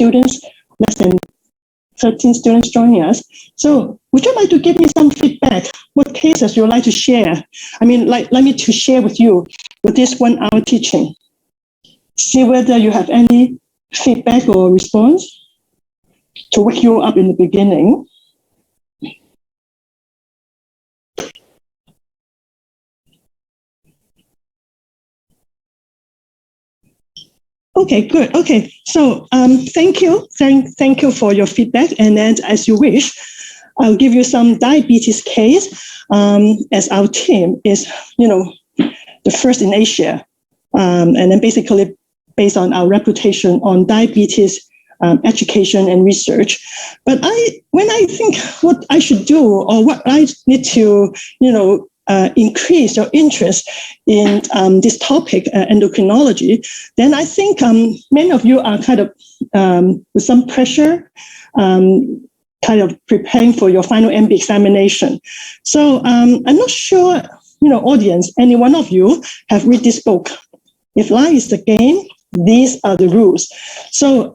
students, less than 13 students joining us. So would you like to give me some feedback? What cases you would like to share? I mean, let me to share with you with this 1 hour teaching. See whether you have any feedback or response to wake you up in the beginning. Okay, good. Okay, so thank you. Thank you for your feedback. And then as you wish, I'll give you some diabetes case as our team is, the first in Asia. And then basically based on our reputation on diabetes education and research. But when I think what I should do or what I need to, increase your interest in this topic, endocrinology, then I think many of you are kind of with some pressure, kind of preparing for your final MB examination. So I'm not sure, audience, any one of you have read this book. If life is the game, these are the rules. So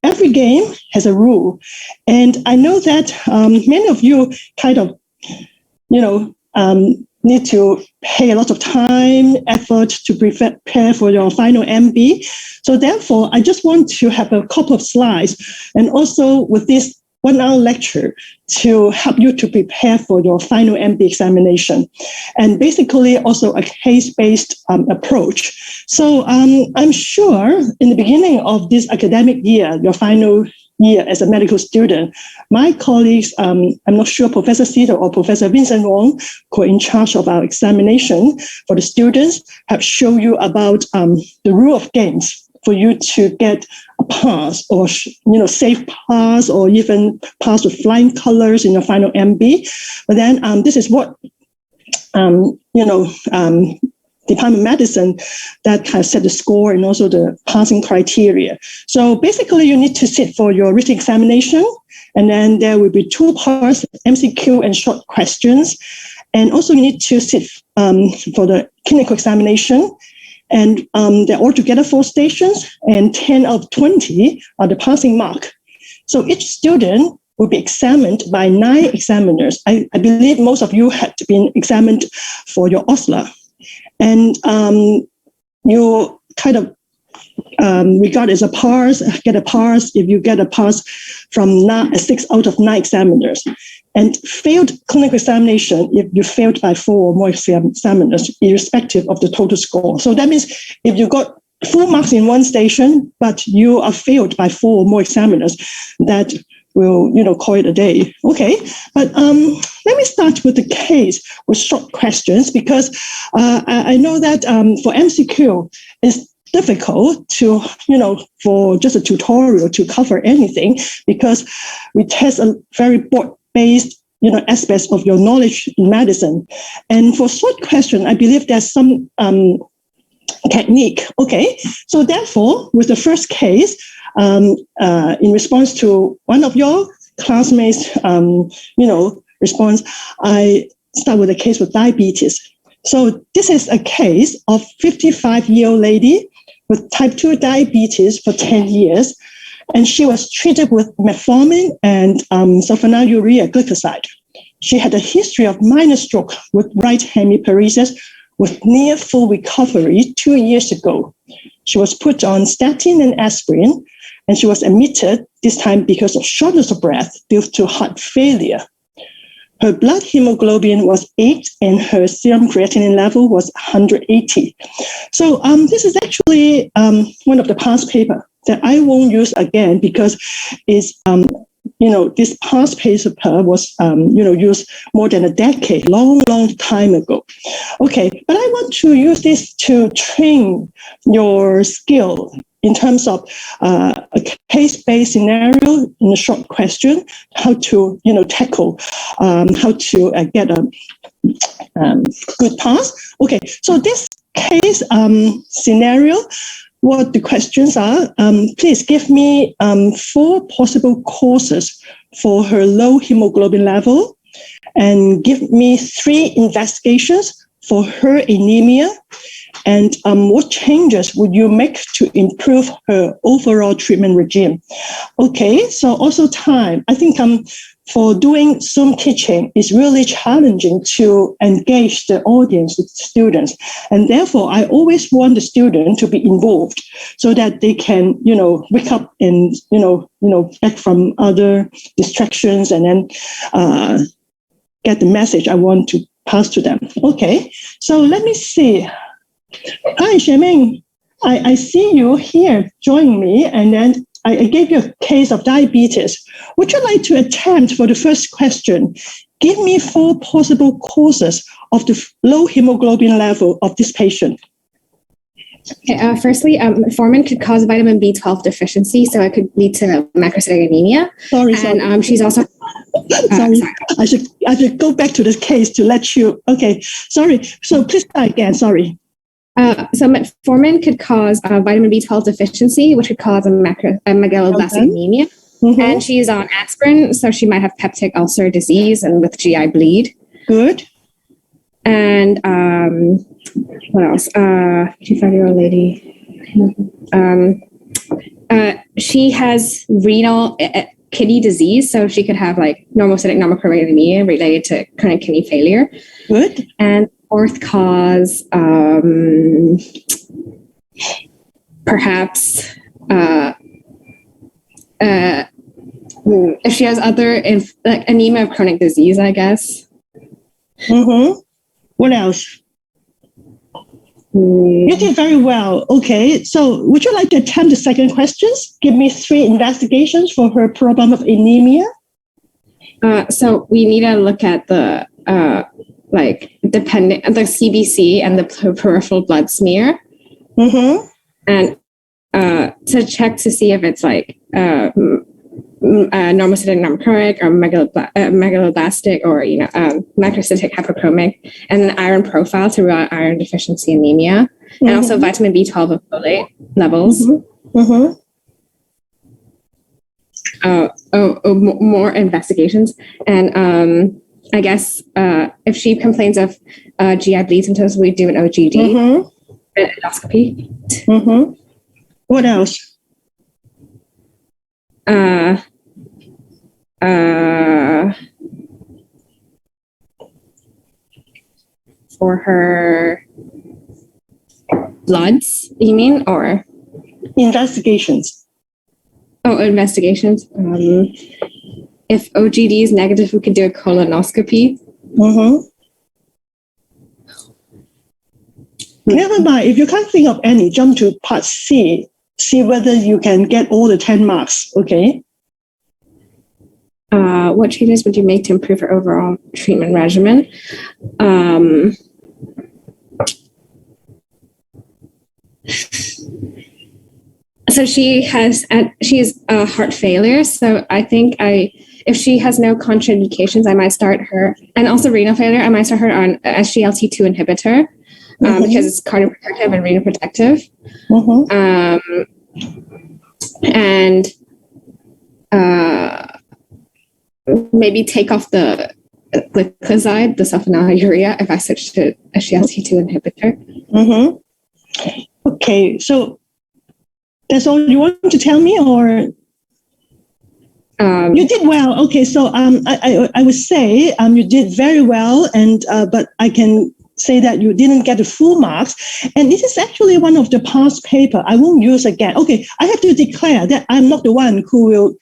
every game has a rule. And I know that many of you kind of, need to pay a lot of time, effort to prepare for your final MB. So therefore, I just want to have a couple of slides and also with this 1 hour lecture to help you to prepare for your final MB examination. And basically also a case-based approach. So I'm sure in the beginning of this academic year, your final year as a medical student, my colleagues, I'm not sure, Professor Cito or Professor Vincent Wong, who are in charge of our examination for the students, have shown you about the rule of games for you to get a pass or, safe pass or even pass with flying colors in your final MB. But then this is what, Department of Medicine that has set the score and also the passing criteria. So basically you need to sit for your written examination and then there will be 2 parts, MCQ and short questions. And also you need to sit for the clinical examination. And they're altogether 4 stations and 10 out of 20 are the passing mark. So each student will be examined by 9 examiners. I believe most of you had been examined for your OSLA. And you kind of regard as a pass, get a pass if you get a pass from 6 out of 9 examiners. And failed clinical examination if you failed by 4 or more examiners, irrespective of the total score. So that means if you got full marks in 1 station, but you are failed by 4 or more examiners, that will, call it a day. Okay, but let me start with the case with short questions because I know that for MCQ, it's difficult to, for just a tutorial to cover anything because we test a very broad-based, aspects of your knowledge in medicine. And for short question, I believe there's some technique. Okay, so therefore, with the first case, in response to one of your classmates, response, I start with a case with diabetes. So this is a case of 55-year-old lady with type 2 diabetes for 10 years. And she was treated with metformin and sulfonylurea glucoside. She had a history of minor stroke with right hemiparesis with near full recovery 2 years ago. She was put on statin and aspirin, and she was admitted this time because of shortness of breath due to heart failure. Her blood hemoglobin was 8 and her serum creatinine level was 180. So this is actually one of the past paper that I won't use again because it's, this past paper was, used more than a decade, long time ago. Okay, but I want to use this to train your skill in terms of a case-based scenario in a short question, how to, tackle, how to get a good pass. Okay, so this case scenario, what the questions are, please give me 4 possible causes for her low hemoglobin level and give me 3 investigations for her anemia? And what changes would you make to improve her overall treatment regime? Okay, so also time. I think for doing Zoom teaching is really challenging to engage the audience, the students. And therefore, I always want the student to be involved so that they can, wake up and, back from other distractions and then get the message I want to pass to them. Okay, so let me see. Hi, Xieming. I see you here joining me, and then I gave you a case of diabetes. Would you like to attempt for the first question? Give me 4 possible causes of the low hemoglobin level of this patient. Okay, firstly, metformin could cause vitamin B12 deficiency, so it could lead to macrocytic anemia. Sorry. And she's also... sorry. I should go back to this case to let you... Okay, sorry. So please start again, sorry. So metformin could cause vitamin B12 deficiency, which could cause a megaloblastic anemia. Mm-hmm. And she's on aspirin, so she might have peptic ulcer disease and with GI bleed. Good. And what else? 55-year-old lady. She has renal kidney disease, so she could have like normocytic normochromic anemia related to chronic kidney failure. Good. And fourth cause, perhaps if she has other anemia of chronic disease, I guess. Mm-hmm. What else? You did very well. Okay, so would you like to attempt the second questions? Give me 3 investigations for her problem of anemia. So we need to look at the depending the CBC and the peripheral blood smear, mm-hmm. and to check to see if it's like normocytic normochromic or megaloblastic or macrocytic hypochromic, and an iron profile to rule out iron deficiency anemia, mm-hmm. and also vitamin B12 and folate levels. Mm-hmm. Mm-hmm. More investigations, and I guess if she complains of GI bleed symptoms, we do an OGD, mm-hmm. an endoscopy. Mm-hmm. What else? For her bloods, you mean, or investigations? Oh, investigations. If OGD is negative, we could do a colonoscopy. Mm-hmm. Never mind. If you can't think of any, jump to part C. See whether you can get all the 10 marks. Okay. What changes would you make to improve her overall treatment regimen? So she has heart failure. So I think if she has no contraindications, I might start her, and also renal failure, I might start her on SGLT2 inhibitor, mm-hmm. because it's cardioprotective and renal protective. Mm-hmm. And maybe take off the glycoside, the sulfonylurea, if I switch to SGLT2 inhibitor. Mm-hmm. Okay, so that's all you want to tell me, or you did well. Okay, so I would say you did very well, and but I can say that you didn't get the full marks, and this is actually one of the past paper I won't use again. Okay, I have to declare that I'm not the one who will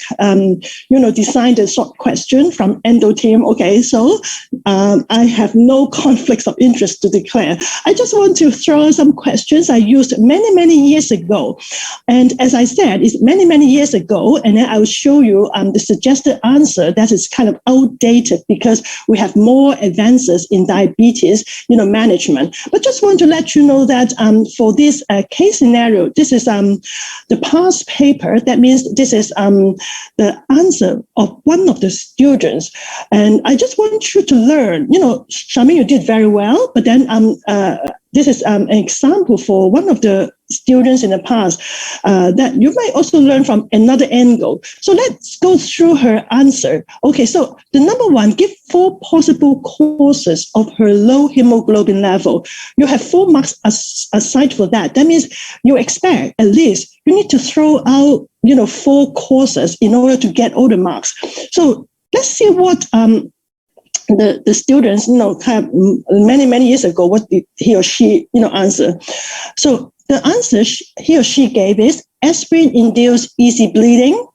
design the short question from endo team. Okay, so I have no conflicts of interest to declare. I just want to throw some questions I used many years ago, and as I said, it's many years ago, and then I will show you the suggested answer that is kind of outdated because we have more advances in diabetes, management. But just want to let you know that for this case scenario, this is the past paper. That means this is the answer of one of the students. And I just want you to learn, Xiaoming, you did very well, but then this is an example for one of the students in the past that you might also learn from another angle. So let's go through her answer. Okay, so the number one, give 4 possible causes of her low hemoglobin level. You have 4 marks aside for that. That means you expect at least you need to throw out 4 causes in order to get all the marks. So let's see what the students, have many years ago, what did he or she, answer. So the answer he or she gave is aspirin-induced easy bleeding,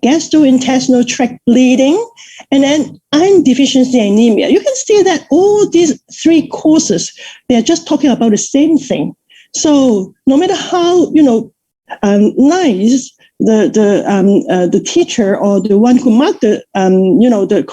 gastrointestinal tract bleeding, and then iron deficiency anemia. You can see that all these 3 causes, they're just talking about the same thing. So no matter how, nice the teacher or the one who marked the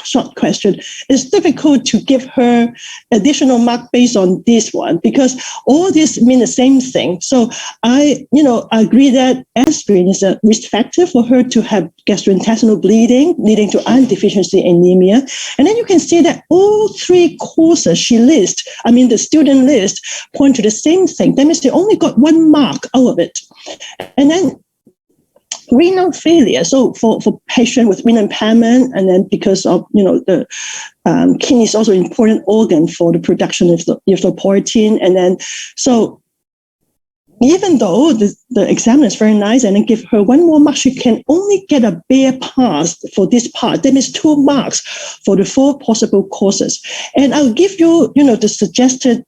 short question, it's difficult to give her additional mark based on this one, because all this mean the same thing. So I agree that aspirin is a risk factor for her to have gastrointestinal bleeding leading to iron deficiency anemia. And then you can see that all 3 causes she lists, the student list, point to the same thing. That means they only got 1 mark out of it. And then renal failure. So for patient with renal impairment, and then because of the kidney is also an important organ for the production of the erythropoietin, and then so even though the examiner is very nice and then give her 1 more mark, she can only get a bare pass for this part. That means 2 marks for the 4 possible causes. And I'll give you, the suggested,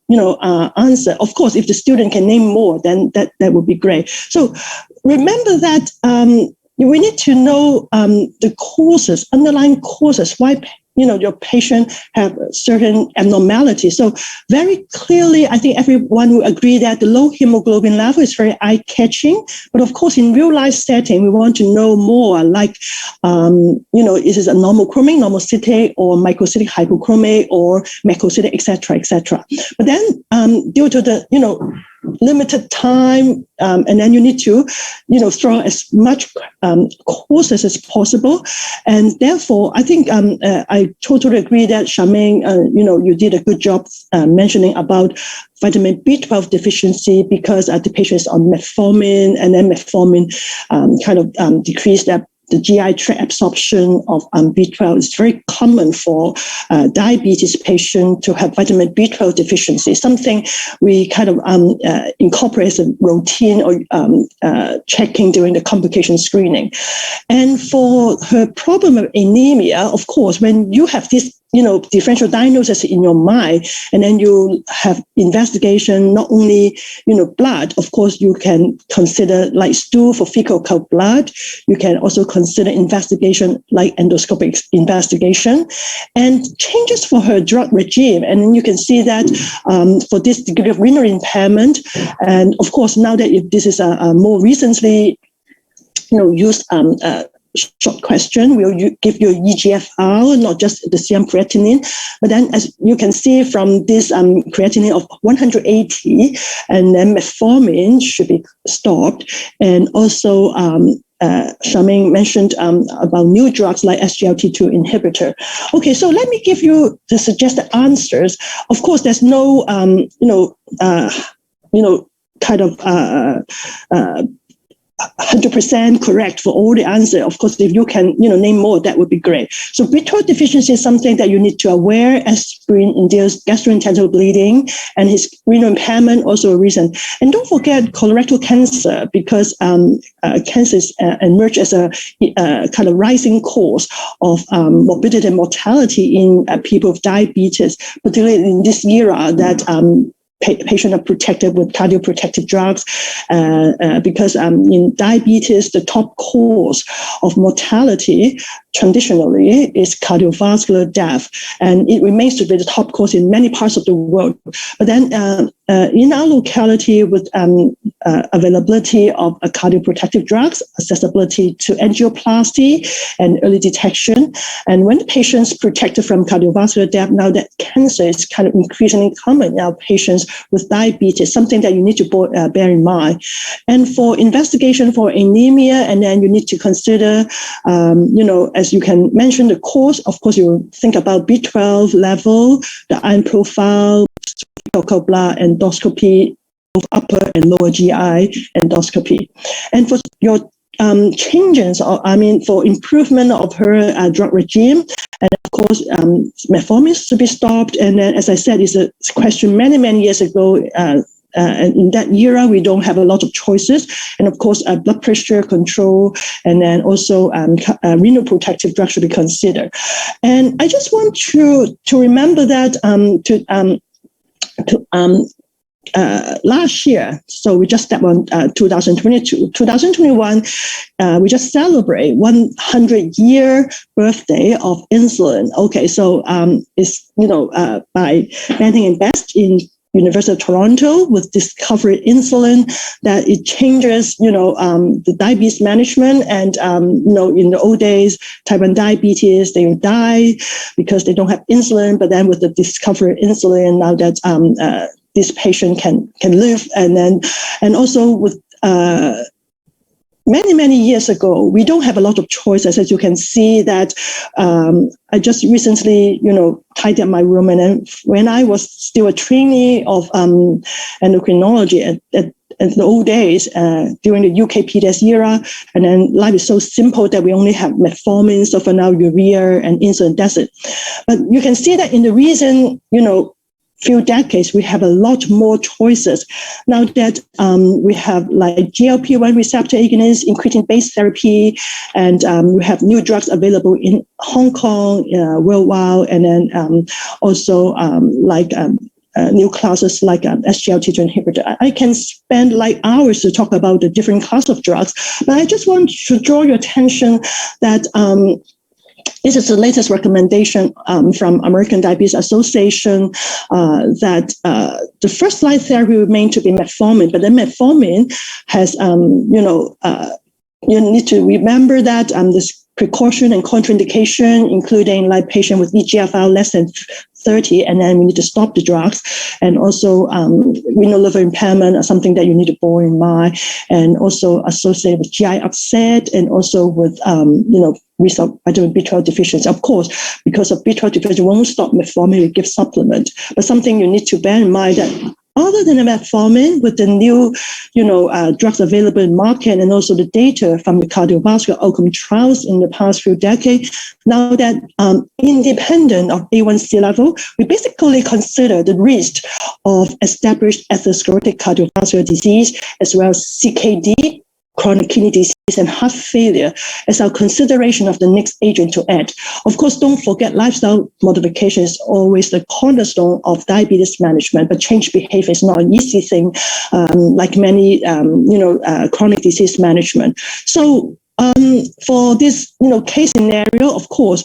answer. Of course, if the student can name more, then that would be great. So remember that we need to know the causes, underlying causes, why your patient have certain abnormalities. So very clearly, I think everyone will agree that the low hemoglobin level is very eye-catching. But of course, in real-life setting, we want to know more, like, is it a normochromic, normocytic, or microcytic hypochromic, or macrocytic, etc., etc. But then, due to the limited time, and then you need to throw as much causes as possible, and therefore I think I totally agree that Charmaine, you did a good job mentioning about vitamin B12 deficiency, because the patient is on metformin, and then metformin decreased that the GI tract absorption of B12. Is very common for diabetes patients to have vitamin B12 deficiency, something we incorporate as a routine or checking during the complication screening. And for her problem of anemia, of course, when you have this differential diagnosis in your mind, and then you have investigation, not only, blood, of course, you can consider like stool for fecal occult blood. You can also consider investigation like endoscopic investigation, and changes for her drug regime. And you can see that for this degree of renal impairment, and of course, now that if this is a more recently, used short question, we'll give you a EGFR, not just the serum creatinine. But then, as you can see from this creatinine of 180, and then metformin should be stopped. And also, Charmaine mentioned about new drugs like SGLT2 inhibitor. Okay, so let me give you the suggested answers. Of course, there's no, 100% correct for all the answer. Of course, if you can, name more, that would be great. So B12 deficiency is something that you need to aware. Aspirin-induced gastrointestinal bleeding and his renal impairment also a reason. And don't forget colorectal cancer, because cancer emerged as a rising cause of morbidity and mortality in people with diabetes, particularly in this era that patients are protected with cardioprotective drugs, because in diabetes, the top cause of mortality traditionally is cardiovascular death, and it remains to be the top cause in many parts of the world. But then in our locality, with availability of cardioprotective drugs, accessibility to angioplasty and early detection, and when the patient's protected from cardiovascular death, now that cancer is increasingly common in our patients with diabetes, something that you need to bear in mind. And for investigation for anemia, and then you need to consider, as you can mention the cause, of course, you think about B12 level, the iron profile, fecal blood endoscopy, both upper and lower GI endoscopy. And for your changes, for improvement of her drug regime, and of course, metformin is to be stopped. And then, as I said, it's a question many, many years ago. And in that era, we don't have a lot of choices. And of course, blood pressure control, and then also renal protective drugs should be considered. And I just want to remember that last year, so we just stepped on 2022, 2021, we just celebrate 100-year birthday of insulin. Okay, so it's by Banting and Best in University of Toronto with discovered insulin, that it changes, the diabetes management. And, in the old days, type 1 diabetes, they would die because they don't have insulin. But then with the discovered insulin, now that this patient can live. And also with many, many years ago, we don't have a lot of choices. As you can see that I just recently, tidied up my room. And then when I was still a trainee of endocrinology at the old days, during the UKPDS era, and then life is so simple that we only have metformin, sulfonylurea, and insulin, that's it. But you can see that in the recent, few decades, we have a lot more choices. Now that we have like GLP-1 receptor agonists, incretin-based therapy, and we have new drugs available in Hong Kong, worldwide, and then also new classes like SGLT2 inhibitor. I can spend like hours to talk about the different class of drugs, but I just want to draw your attention that this is the latest recommendation from American Diabetes Association that the first line therapy remain to be metformin, but then metformin has, you need to remember that this precaution and contraindication, including like patient with EGFR less than 30, and then we need to stop the drugs. And also renal liver impairment are something that you need to bear in mind, and also associated with GI upset, and also with, risk of vitamin B12 deficiency. Of course, because of B12 deficiency, we won't stop metformin, we give supplement. But something you need to bear in mind that other than the metformin, with the new, drugs available in market, and also the data from the cardiovascular outcome trials in the past few decades, now that independent of A1C level, we basically consider the risk of established atherosclerotic cardiovascular disease, as well as CKD, chronic kidney disease, and heart failure as our consideration of the next agent to add. Of course, don't forget lifestyle modification is always the cornerstone of diabetes management, but change behavior is not an easy thing, like many, chronic disease management. So for this, case scenario, of course,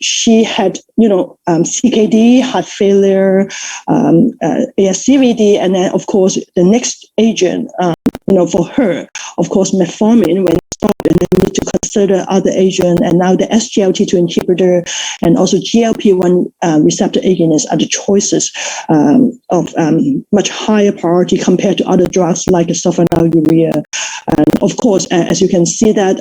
she had, CKD, heart failure, ASCVD, and then, of course, the next agent, for her, of course, metformin, when stopped, and then we need to consider other agents, and now the SGLT2 inhibitor and also GLP-1 receptor agonists are the choices of much higher priority compared to other drugs like sulfonylurea. And of course, as you can see that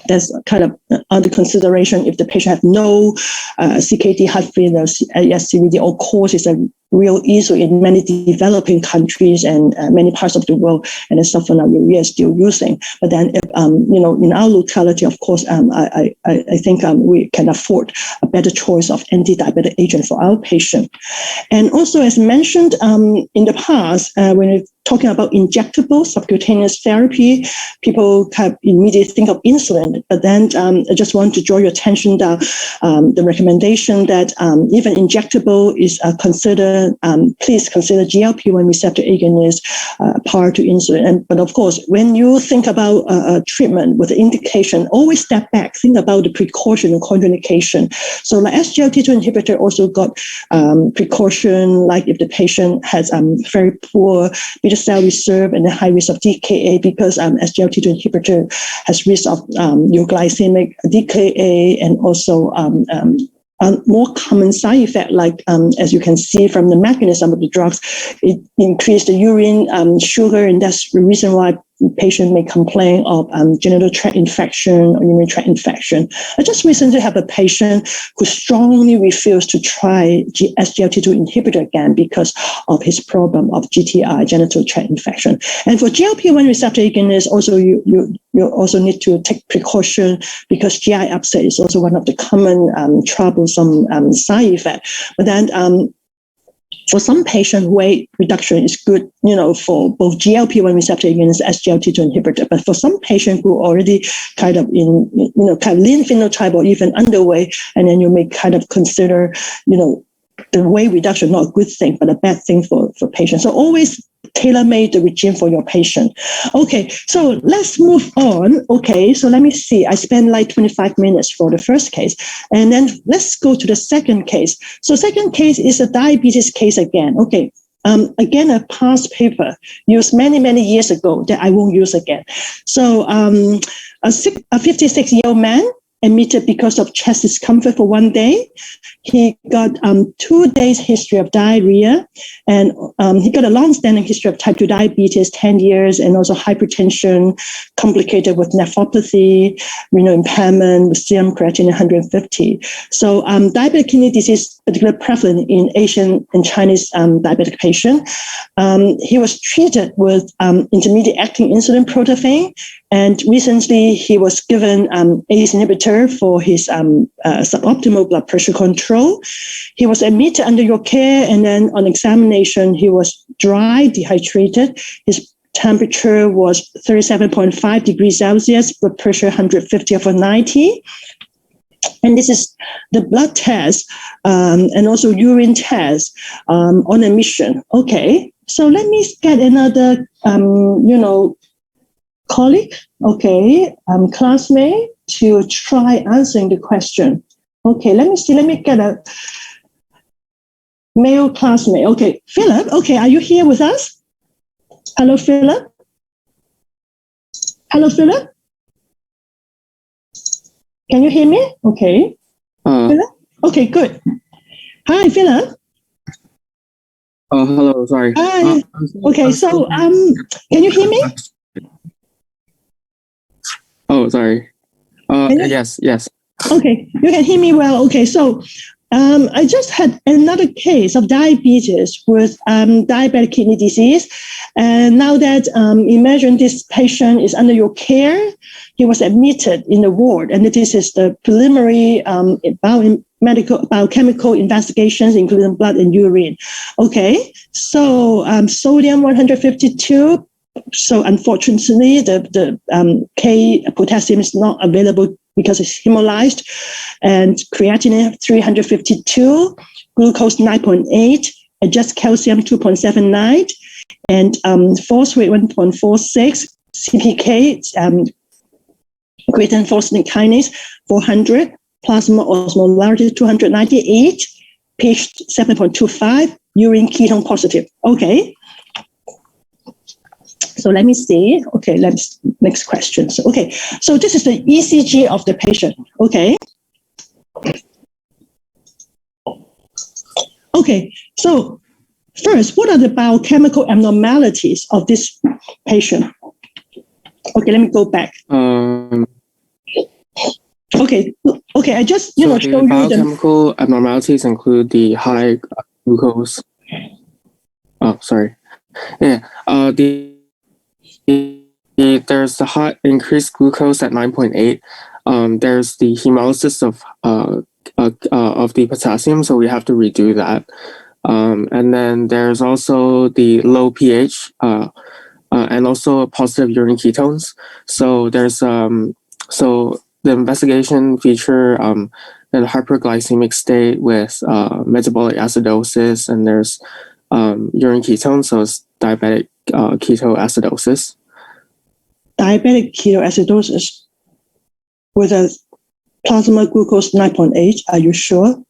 that's kind of under consideration if the patient have no CKD, heart failure, ASCVD, of course, it's a real issue in many developing countries and many parts of the world, and the sulfonylurea is still using. But then, if, in our locality, of course, I think we can afford a better choice of anti-diabetic agent for our patient. And also, as mentioned in the past, when we're talking about injectable subcutaneous therapy, people kind of immediately think of insulin. But then I just want to draw your attention that the recommendation that even injectable is considered. Please consider GLP-1 receptor agonist prior to insulin. But of course, when you think about treatment with the indication, always step back, think about the precaution and contraindication. So like SGLT2 inhibitor also got precaution, like if the patient has very poor beta cell reserve and a high risk of DKA, because SGLT2 inhibitor has risk of euglycemic DKA, and also more common side effect, like as you can see from the mechanism of the drugs, it increased the urine sugar, and that's the reason why patient may complain of genital tract infection or urinary tract infection. I just recently have a patient who strongly refused to try SGLT2 inhibitor again because of his problem of GTI, genital tract infection. And for GLP-1 receptor agonists, also you also need to take precaution because GI upset is also one of the common troublesome side effects. But then for some patient, weight reduction is good, for both GLP-1 receptor agonists, SGLT2 inhibitor. But for some patient who already kind of in, kind of lean phenotype or even underweight, and then you may kind of consider, the weight reduction not a good thing, but a bad thing for patients. So always tailor-made the regime for your patient. Okay, so let's move on. Okay, so let me see. I spent like 25 minutes for the first case. And then let's go to the second case. So second case is a diabetes case again. Okay, again, a past paper used many, many years ago that I won't use again. So a 56-year-old man admitted because of chest discomfort for 1 day. He got 2 days history of diarrhea, and he got a long-standing history of type 2 diabetes, 10 years, and also hypertension complicated with nephropathy, renal impairment, with serum creatinine 150. So diabetic kidney disease, particularly prevalent in Asian and Chinese diabetic patients. He was treated with intermediate-acting insulin protophane, and recently he was given ACE inhibitor for his suboptimal blood pressure control. He was admitted under your care, and then on examination, he was dry, dehydrated. His temperature was 37.5 degrees Celsius, blood pressure 150/90. And this is the blood test and also urine test on admission. Okay, so let me get another, colleague, classmate, to try answering the question. Okay, let me see. Let me get a male classmate. Okay, Philip. Okay, are you here with us? Hello, Philip. Hello, Philip. Can you hear me? Okay. Philip? Okay, good. Hi, Philip. Oh, hello. Sorry. Hi. Okay, so can you hear me? Oh, sorry. Yes. Okay, you can hear me well. Okay, so I just had another case of diabetes with diabetic kidney disease. And now that imagine this patient is under your care, he was admitted in the ward. And this is the preliminary biochemical investigations, including blood and urine. Okay, so sodium 152. So unfortunately, the K potassium is not available because it's hemolyzed, and creatinine 352, glucose 9.8, adjusted calcium 2.79, and phosphate 1.46, CPK creatine phosphate kinase 400, plasma osmolarity 298, pH 7.25, urine ketone positive. Okay. So let me see. Okay, next question. So, okay, so this is the ECG of the patient. Okay. Okay, so first, what are the biochemical abnormalities of this patient? Okay, let me go back. Okay, I just so show you biochemical abnormalities include the high glucose. Oh, sorry. Yeah. There's the high increased glucose at 9.8. There's the hemolysis of the potassium, so we have to redo that. And then there's also the low pH and also positive urine ketones. So there's so the investigation feature the hyperglycemic state with metabolic acidosis, and there's urine ketones, so it's diabetic ketoacidosis. Diabetic ketoacidosis with a plasma glucose 9.8. Are you sure?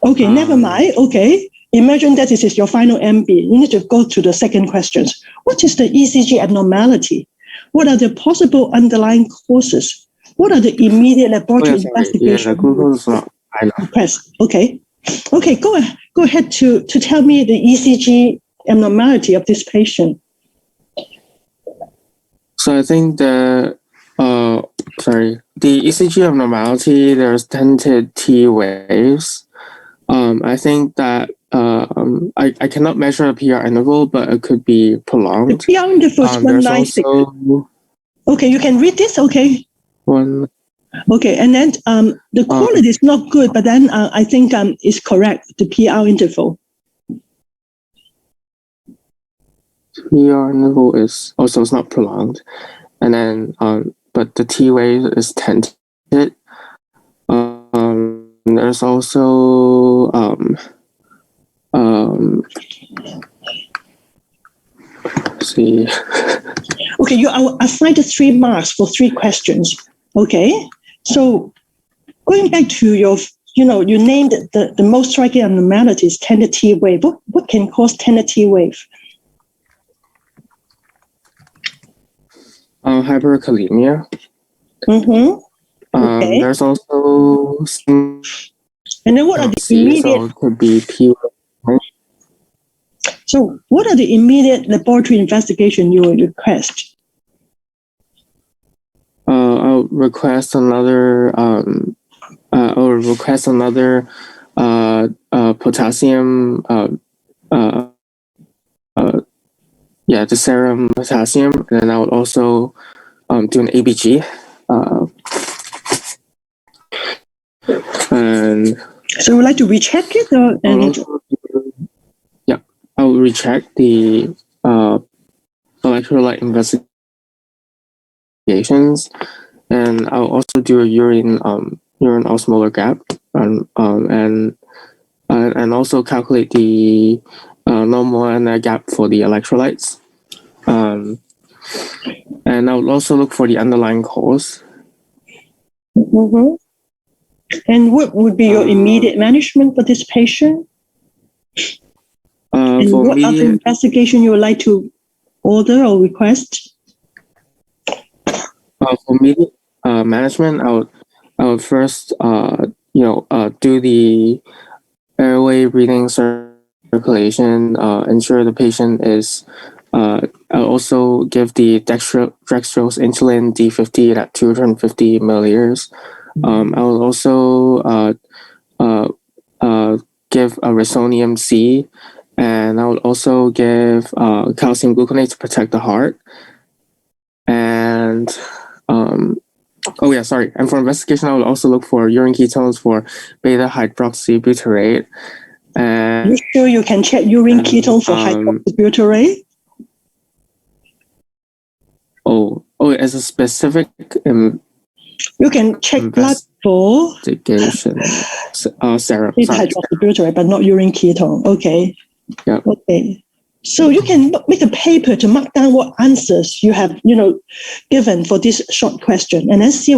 Okay, never mind. Okay, imagine that this is your final MB. You need to go to the second questions. What is the ECG abnormality? What are the possible underlying causes? What are the immediate laboratory investigations? Yeah, the glucose is not high enough. Okay. Okay, go ahead to tell me the ECG abnormality of this patient. So I think the ECG abnormality, there's tinted T waves. I think that I cannot measure a PR interval, but it could be prolonged. The PR interval is There's 196. also Okay, you can read this. Okay. one. Okay, and then the quality is not good, but then I think it's correct, the PR interval. PR interval is also it's not prolonged, and then but the T wave is tinted. There's also see. Okay, you are assigned 3 marks for 3 questions. Okay, so going back to your, you named the most striking abnormalities, tinted T wave. What can cause tinted T wave? Hyperkalemia. Mm-hmm. Okay. There's also and then what are the immediate? So it could be P. So what are the immediate laboratory investigation you will request? I'll request another. Potassium. The serum potassium, and then I would also do an ABG. And so you would like to recheck it, or I will recheck the electrolyte investigations, and I'll also do a urine osmolar gap, and also calculate the normal and gap for the electrolytes. And I will also look for the underlying cause. Mm-hmm. And what would be your immediate management for this patient? And what other investigation you would like to order or request? For immediate management, I would first do the airway breathing circulation, ensure the patient is. I'll also give the dextrose insulin D50 at 250 milliliters. I will also give a Resonium C, and I will also give calcium gluconate to protect the heart. And and for investigation, I will also look for urine ketones for beta hydroxybutyrate. And you sure you can check urine ketone for hydroxybutyrate? As a specific you can check blood for investigation serum. Hydroxybutyrate, but not urine ketone. Okay. Yeah. Okay. So you can make a paper to mark down what answers you have, given for this short question, and then see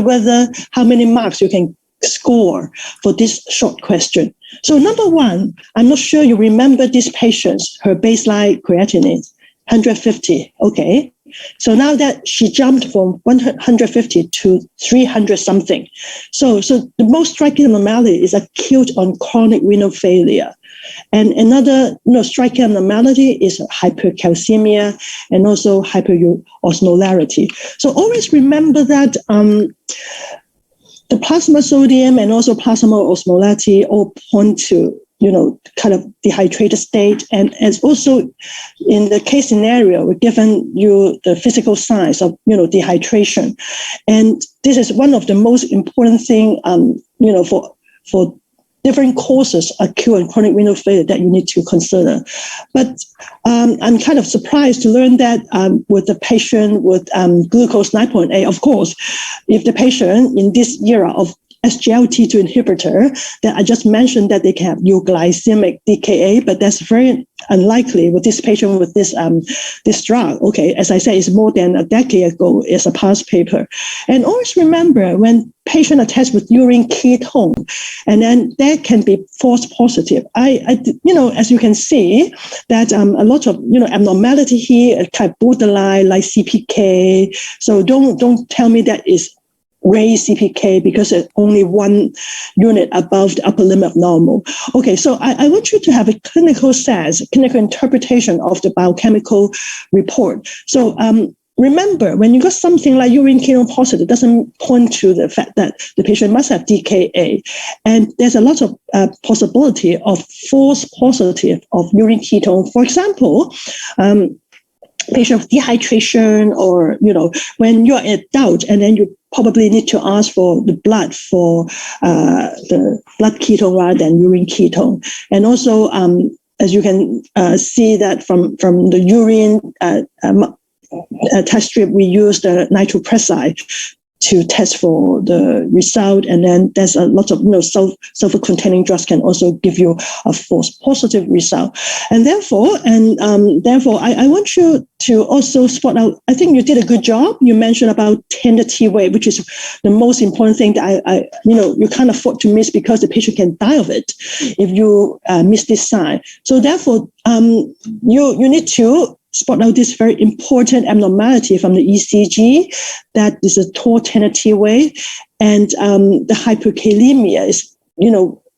how many marks you can score for this short question. So number 1, I'm not sure you remember this patient's, her baseline creatinine, 150. Okay. So now that she jumped from 150 to 300 something. So the most striking abnormality is acute on chronic renal failure. And another striking abnormality is hypercalcemia and also hyperosmolarity. So always remember that the plasma sodium and also plasma osmolarity all point to kind of dehydrated state. And as also in the case scenario, we've given you the physical signs of, dehydration. And this is one of the most important thing, for different causes, acute and chronic renal failure, that you need to consider. But I'm kind of surprised to learn that with the patient with glucose 9.8, of course, if the patient in this era of SGLT2 inhibitor, that I just mentioned that they can have euglycemic DKA, but that's very unlikely with this patient with this drug. Okay, as I said, it's more than a decade ago. It's a past paper. And always remember, when patient attached with urine ketone, and then that can be false positive. As you can see, that a lot of abnormality here, kind of borderline like CPK. So don't tell me that is raised CPK because it's only 1 unit above the upper limit of normal. Okay, so I want you to have a clinical sense, clinical interpretation of the biochemical report. So remember, when you got something like urine ketone positive, it doesn't point to the fact that the patient must have DKA. And there's a lot of possibility of false positive of urine ketone. For example, patient with dehydration, or, when you're an adult and then you probably need to ask for the blood for the blood ketone rather than urine ketone. And also, as you can see that from the urine test strip, we use the nitroprusside to test for the result. And then there's a lot of sulfur-containing drugs can also give you a false positive result. And therefore, I want you to also spot out, I think you did a good job. You mentioned about tentative weight, which is the most important thing that you can't afford to miss, because the patient can die of it if you miss this sign. So therefore, you need to spot out this very important abnormality from the ECG, that is a tall tentative weight, and the hyperkalemia is,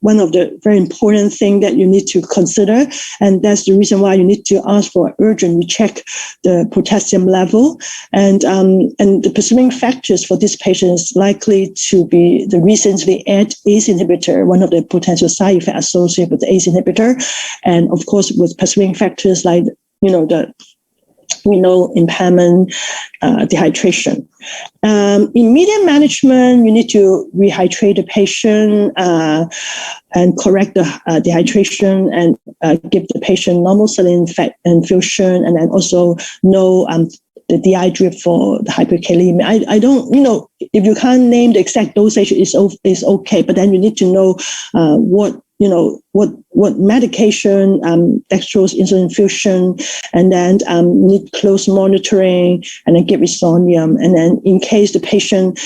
one of the very important things that you need to consider. And that's the reason why you need to ask for urgent recheck the potassium level. And the pursuing factors for this patient is likely to be the recently added ACE inhibitor, one of the potential side effects associated with the ACE inhibitor. And of course, with pursuing factors like, the renal impairment, dehydration. Immediate management, you need to rehydrate the patient and correct the dehydration, and give the patient normal saline fat infusion, and then also know the DI drip for the hyperkalemia. I don't, if you can't name the exact dosage, is okay, but then you need to know what medication, dextrose insulin infusion, and then need close monitoring, and then give isonium. And then in case the patient,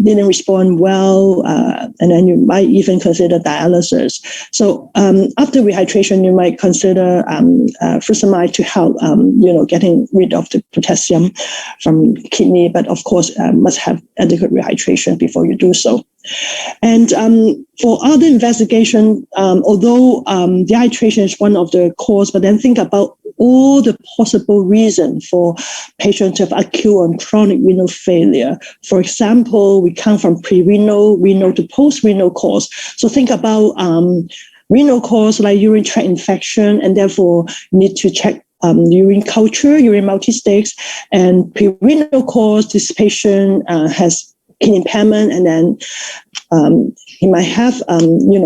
didn't respond well, and then you might even consider dialysis. So after rehydration, you might consider furosemide to help, getting rid of the potassium from kidney, but of course must have adequate rehydration before you do so. And for other investigation, although dehydration is one of the cause, but then think about all the possible reasons for patients to have acute and chronic renal failure. For example, we come from pre-renal, renal to post-renal cause. So think about renal cause like urinary tract infection, and therefore you need to check urine culture, urine multistakes, and pre-renal cause. This patient has kidney impairment, and then he might have,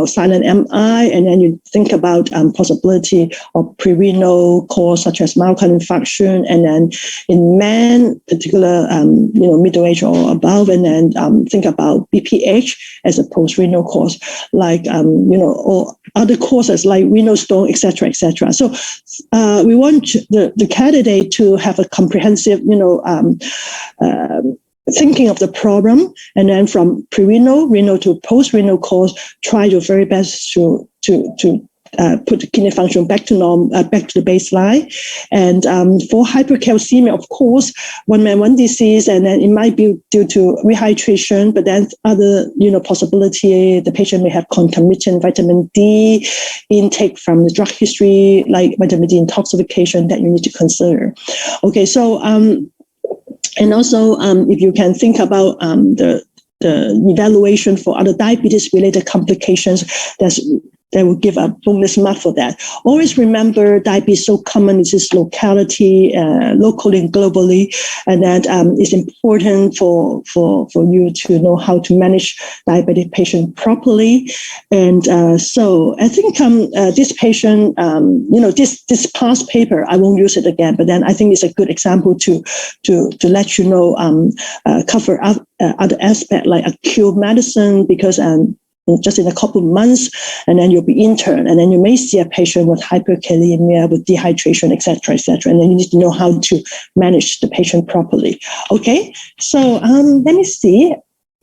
silent MI, and then you think about possibility of pre-renal cause such as myocardial infarction, and then in men, particular, middle age or above, and then think about BPH as a post-renal cause, like, or other causes like renal stone, etc., etc. So we want the candidate to have a comprehensive, thinking of the problem, and then from pre-renal, renal to post-renal cause, try your very best to put the kidney function back to normal, back to the baseline. And for hypercalcemia, of course, one man, one disease, and then it might be due to rehydration, but then other, possibility, the patient may have concomitant vitamin D intake from the drug history, like vitamin D intoxication, that you need to consider. Okay, so and also, if you can think about the evaluation for other diabetes-related complications, that will give a bonus mark for that. Always remember, diabetes is so common in this locality, locally and globally, and that it's important for you to know how to manage diabetic patient properly. And so I think this patient, this past paper, I won't use it again, but then I think it's a good example to let you know, cover other aspects like acute medicine, because just in a couple of months, and then you'll be intern, and then you may see a patient with hyperkalemia, with dehydration, etc., etc., and then you need to know how to manage the patient properly. Okay, so let me see.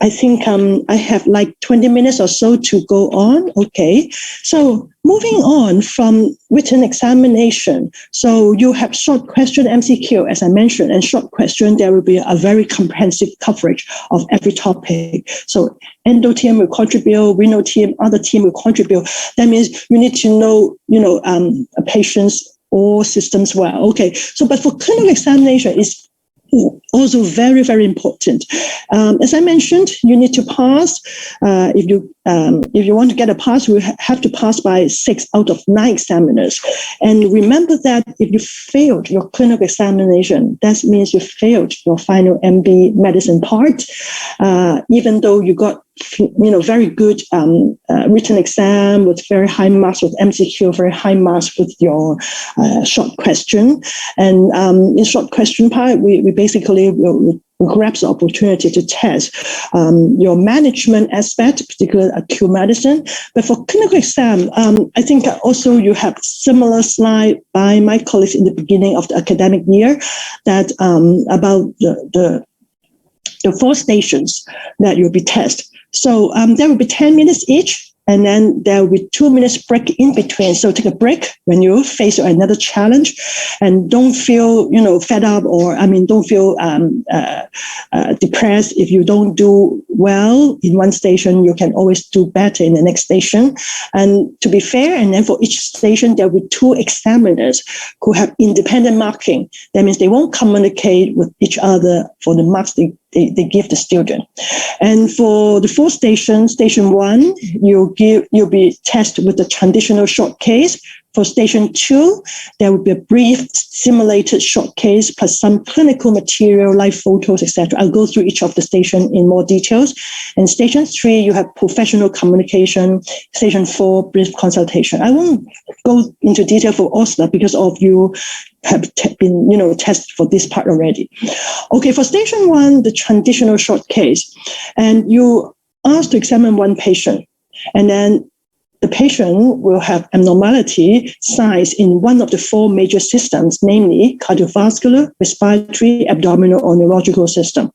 I think I have like 20 minutes or so to go on. Okay, so moving on from written examination. So you have short question MCQ, as I mentioned, and short question, there will be a very comprehensive coverage of every topic. So endo team will contribute, renal team, other team will contribute. That means you need to know, a patient's all systems well. Okay, so but for clinical examination, it's also very, very important. As I mentioned, you need to pass. If you want to get a pass, you have to pass by 6 out of 9 examiners. And remember that if you failed your clinical examination, that means you failed your final MB medicine part, even though you got very good written exam with very high marks with MCQ, very high marks with your short question. And in short question part, we basically will grab the opportunity to test your management aspect, particularly acute medicine. But for clinical exam, I think also you have similar slide by my colleagues in the beginning of the academic year that about the 4 stations that you'll be tested. So there will be 10 minutes each, and then there will be 2 minutes break in between. So take a break when you face another challenge, and don't feel fed up, or don't feel depressed if you don't do well in one station. You can always do better in the next station. And to be fair, and then for each station there will be 2 examiners who have independent marking. That means they won't communicate with each other for the marks they give the student. And for the 4 stations, station 1, you'll be tested with the traditional short case. For station 2, there will be a brief simulated short case plus some clinical material like photos, etc. I'll go through each of the station in more details. And station 3, you have professional communication. Station 4, brief consultation. I won't go into detail for Osler because all of you have been, tested for this part already. Okay, for station 1, the traditional short case, and you asked to examine one patient, and then the patient will have abnormality signs in one of the 4 major systems, namely cardiovascular, respiratory, abdominal, or neurological system.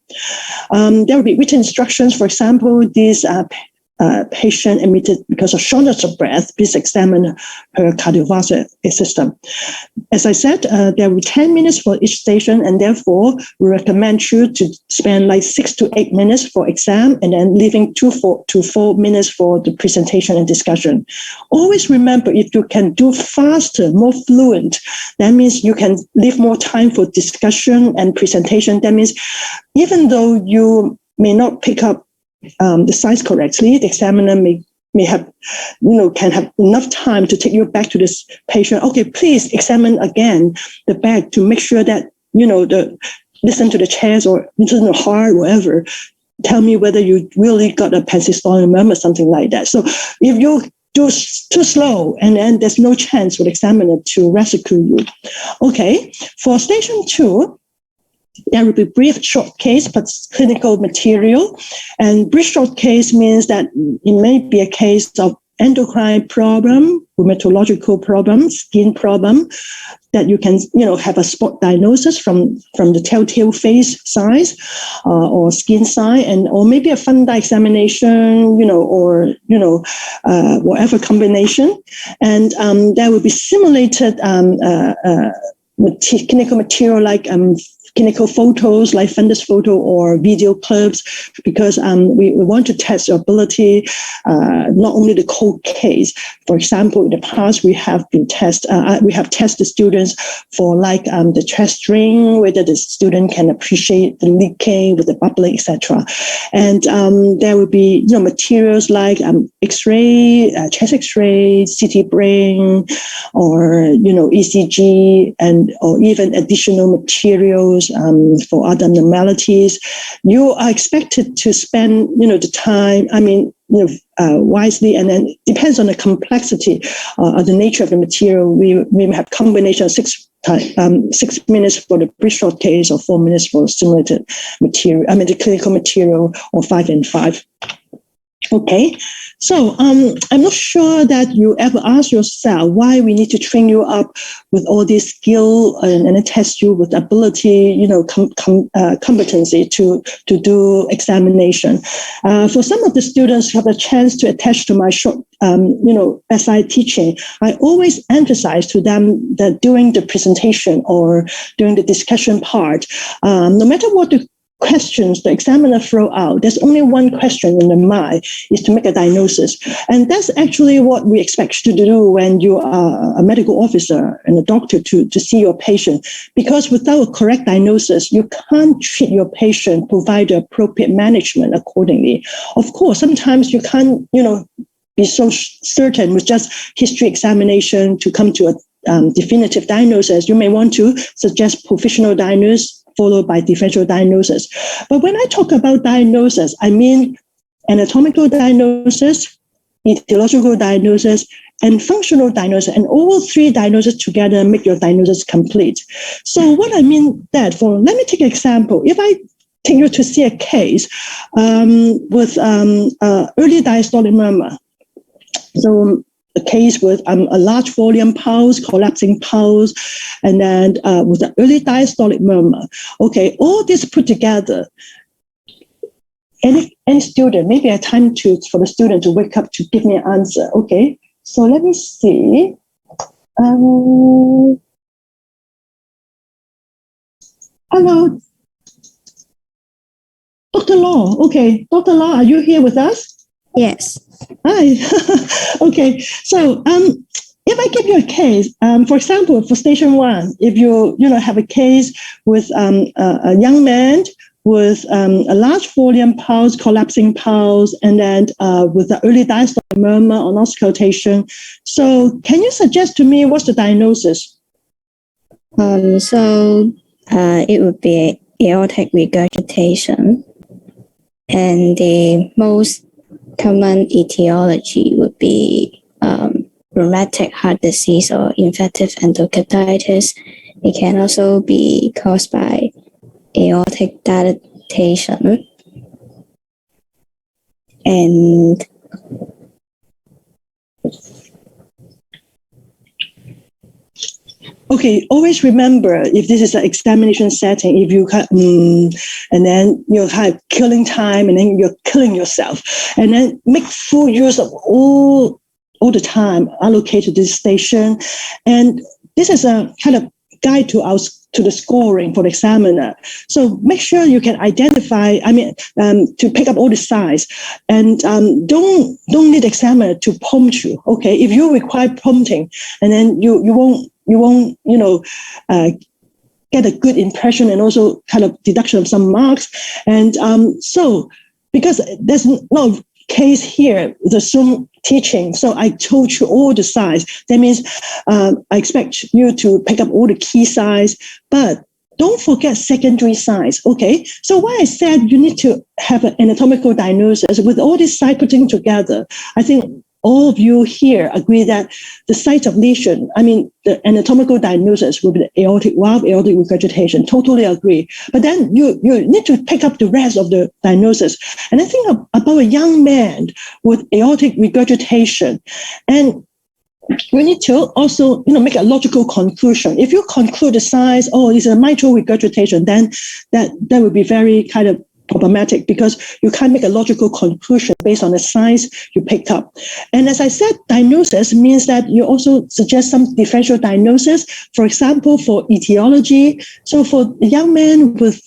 There will be written instructions. For example, this patient admitted because of shortness of breath, please examine her cardiovascular system. As I said, there will be 10 minutes for each station, and therefore we recommend you to spend like 6 to 8 minutes for exam, and then leaving 2 to 4 minutes for the presentation and discussion. Always remember, if you can do faster, more fluent, that means you can leave more time for discussion and presentation. That means even though you may not pick up the size correctly, the examiner may have, can have enough time to take you back to this patient. Okay, please examine again the back to make sure that, listen to the chest or listen to the heart, whatever. Tell me whether you really got a pensylonymus or something like that. So if you do too slow, and then there's no chance for the examiner to rescue you. Okay, for station 2, there will be brief short case, but clinical material. And brief short case means that it may be a case of endocrine problem, rheumatological problem, skin problem, that you can, have a spot diagnosis from the telltale face size or skin size, or maybe a fundal examination, or whatever combination. And there will be simulated clinical material like clinical photos like fundus photo or video clips, because we want to test your ability, not only the cold case. For example, in the past, we have tested students for like the chest string, whether the student can appreciate the leaking with the bubbling, etc. And there will be materials like X-ray, chest X-ray, CT brain, or ECG, or even additional materials for other abnormalities. You are expected to spend, the time, wisely, and then depends on the complexity or the nature of the material. We may have combination of 6 minutes for the brief short case or 4 minutes for simulated material, the clinical material, or 5 and 5. Okay, so I'm not sure that you ever ask yourself why we need to train you up with all this skill and test you with ability, competency to do examination. For some of the students who have a chance to attach to my short, SI teaching, I always emphasize to them that during the presentation or during the discussion part, no matter what the questions the examiner throw out, there's only one question in the mind, is to make a diagnosis. And that's actually what we expect you to do when you are a medical officer and a doctor to see your patient. Because without a correct diagnosis, you can't treat your patient, provide the appropriate management accordingly. Of course, sometimes you can't, be so certain with just history examination to come to a definitive diagnosis. You may want to suggest provisional diagnosis followed by differential diagnosis. But when I talk about diagnosis, I mean anatomical diagnosis, etiological diagnosis, and functional diagnosis. And all three diagnoses together make your diagnosis complete. So what I mean that let me take an example. If I take you to see a case with early diastolic murmur, so a case with a large volume pulse, collapsing pulse, and then with an early diastolic murmur. Okay, all this put together. Any student, maybe a time for the student to wake up to give me an answer. Okay, so let me see. Hello, Dr. Law. Okay, Dr. Law, are you here with us? Yes. Hi. Okay. So, if I give you a case, for example, for station 1, if you have a case with a young man with a large volume pulse, collapsing pulse, and then with the early diastolic murmur on auscultation. So, can you suggest to me what's the diagnosis? It would be aortic regurgitation, and the most common etiology would be rheumatic heart disease or infective endocarditis. It can also be caused by aortic dilatation. And okay, always remember, if this is an examination setting, if you and then you're killing time, and then you're killing yourself, and then make full use of all the time allocated to this station. And this is a kind of guide to the scoring for the examiner. So make sure you can identify, to pick up all the signs, and don't need the examiner to prompt you. Okay, if you require prompting, and then you won't get a good impression, and also kind of deduction of some marks. And so because there's no case here, the Zoom teaching, so I told you all the signs. That means I expect you to pick up all the key signs, but don't forget secondary signs. Okay, so why I said you need to have an anatomical diagnosis with all these signs putting together, I think all of you here agree that the site of lesion, the anatomical diagnosis will be the aortic valve, aortic regurgitation. Totally agree. But then you need to pick up the rest of the diagnosis. And I think about a young man with aortic regurgitation, and you need to also, make a logical conclusion. If you conclude the signs, it's a mitral regurgitation, then that would be very kind of problematic, because you can't make a logical conclusion based on the signs you picked up. And as I said, diagnosis means that you also suggest some differential diagnosis. For example, for etiology, so for a young man with,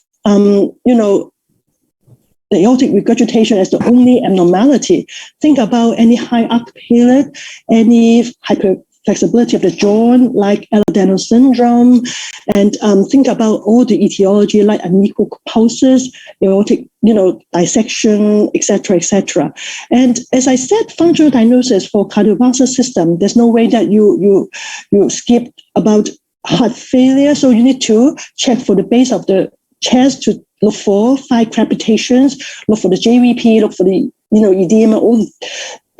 the aortic regurgitation as the only abnormality, think about any high arc palate, any hyperflexibility of the joint, like Ehlers-Danlos syndrome, and think about all the etiology, like unequal pulses, aortic, dissection, etc., etc. And as I said, functional diagnosis for cardiovascular system, there's no way that you skip about heart failure. So you need to check for the base of the chest to look for 5 crepitations, look for the JVP, look for the edema, all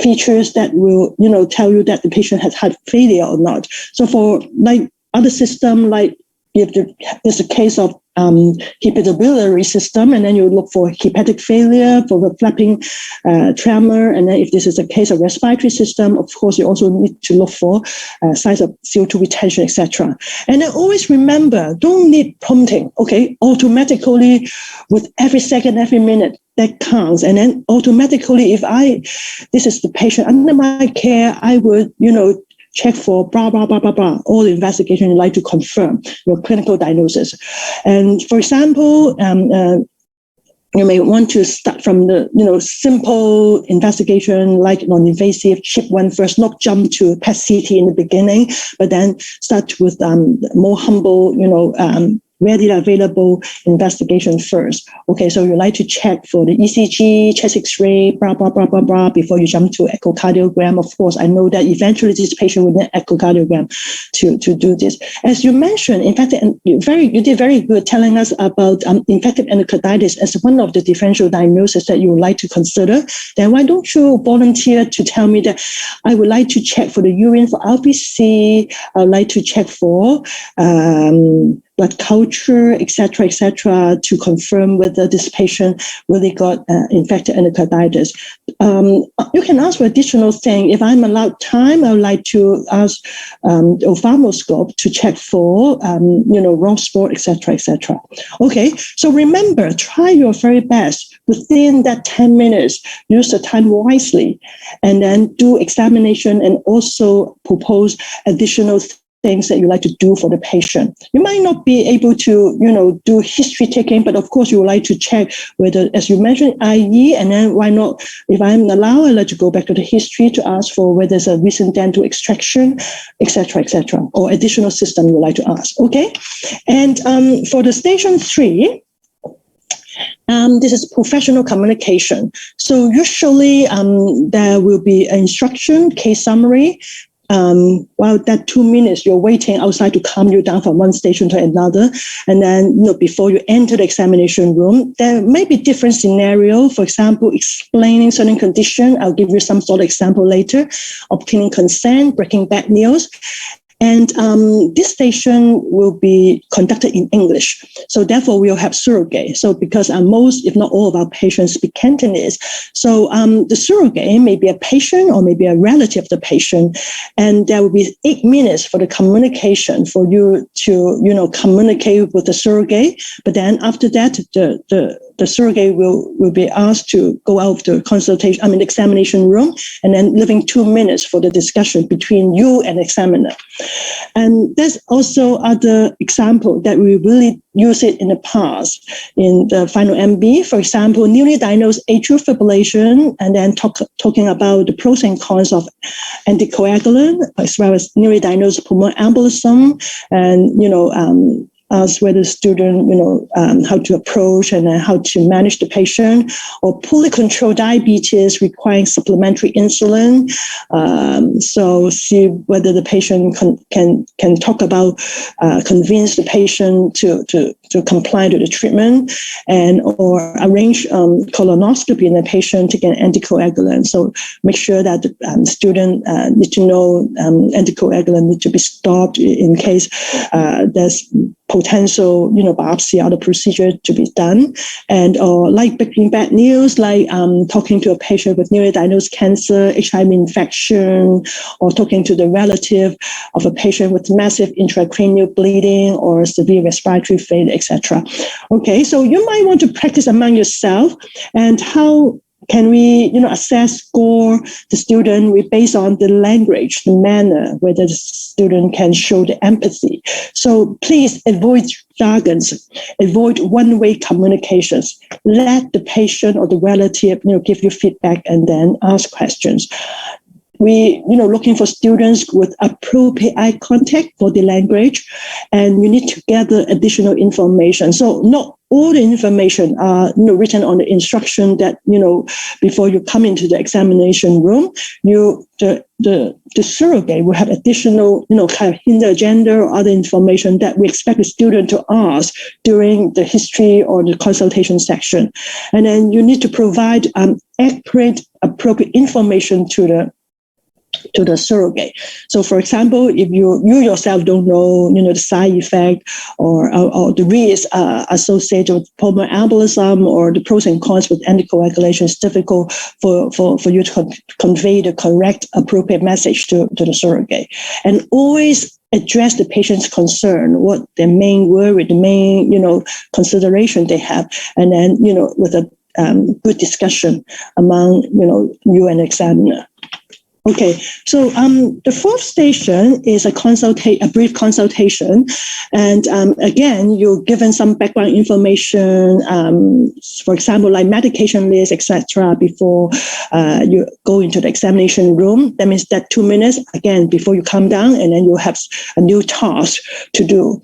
features that will tell you that the patient has heart failure or not. So for like other system, like if there's a case of hepatobiliary system, and then you look for hepatic failure, for the flapping tremor, and then if this is a case of respiratory system, of course you also need to look for signs of CO2 retention, etc. And then always remember, don't need prompting. Okay, automatically with every second, every minute, that counts. And then automatically, if this is the patient under my care, I would check for blah, blah, blah, blah, blah, all the investigation you like to confirm your clinical diagnosis. And for example, you may want to start from the, simple investigation like non-invasive chip one first, not jump to PET CT in the beginning, but then start with more humble, readily available investigation first. Okay, so you like to check for the ECG, chest X-ray, blah, blah, blah, blah, blah, before you jump to echocardiogram. Of course, I know that eventually this patient will need echocardiogram to do this. As you mentioned, in fact, you did very good telling us about infective endocarditis as one of the differential diagnoses that you would like to consider. Then why don't you volunteer to tell me that I would like to check for the urine for RBC, I would like to check for blood culture, et cetera, to confirm whether this patient really got infected endocarditis. You can ask for additional thing. If I'm allowed time, I would like to ask ophthalmoscope to check for, raw spot, et cetera. Okay, so remember, try your very best within that 10 minutes. Use the time wisely, and then do examination and also propose additional things that you like to do for the patient. You might not be able to, do history taking, but of course you would like to check whether, as you mentioned, IE, and then why not, if I'm allowed, I'd like to go back to the history to ask for whether there's a recent dental extraction, et cetera, or additional system you would like to ask. Okay. And for the station 3, this is professional communication. So usually there will be an instruction, case summary. While that 2 minutes you're waiting outside to calm you down from one station to another, and then before you enter the examination room, there may be different scenario. For example, explaining certain condition. I'll give you some sort of example later. Obtaining consent, breaking bad news. And this station will be conducted in English. So therefore, we'll have surrogate. So because most, if not all of our patients speak Cantonese. So the surrogate may be a patient or maybe a relative of the patient. And there will be 8 minutes for the communication for you to, communicate with the surrogate. But then after that, the surrogate will be asked to go out of the examination room, and then leaving 2 minutes for the discussion between you and the examiner. And there's also other example that we really use it in the past in the final MB. For example, newly diagnosed atrial fibrillation, and then talking about the pros and cons of anticoagulant, as well as newly diagnosed pulmonary embolism, and ask whether the student, how to approach and how to manage the patient, or poorly controlled diabetes requiring supplementary insulin. So see whether the patient can talk about, convince the patient to comply to the treatment, and or arrange colonoscopy in the patient to get an anticoagulant. So make sure that the student need to know anticoagulant need to be stopped in case there's potential, biopsy or the procedure to be done. And like breaking bad news, like talking to a patient with newly diagnosed cancer, HIV infection, or talking to the relative of a patient with massive intracranial bleeding or severe respiratory failure, etc. Okay, so you might want to practice among yourself. And how can we, assess, score the student based on the language, the manner, whether the student can show the empathy. So please avoid jargons, avoid one-way communications. Let the patient or the relative, give you feedback and then ask questions. We, looking for students with appropriate eye contact for the language, and you need to gather additional information. So not all the information are, written on the instruction that, before you come into the examination room, the surrogate will have additional, kind of hidden agenda or other information that we expect the student to ask during the history or the consultation section. And then you need to provide accurate, appropriate information to the surrogate. So, for example, if you yourself don't know, the side effect or the risks associated with pulmonary embolism or the pros and cons with anticoagulation, it's difficult for you to convey the correct, appropriate message to the surrogate. And always address the patient's concern, what their main worry, the main, consideration they have, and then, with a good discussion among, you and the examiner. Okay, so the fourth station is a brief consultation, and again, you're given some background information, for example, like medication list, etc., before you go into the examination room. That means that 2 minutes again before you come down, and then you have a new task to do.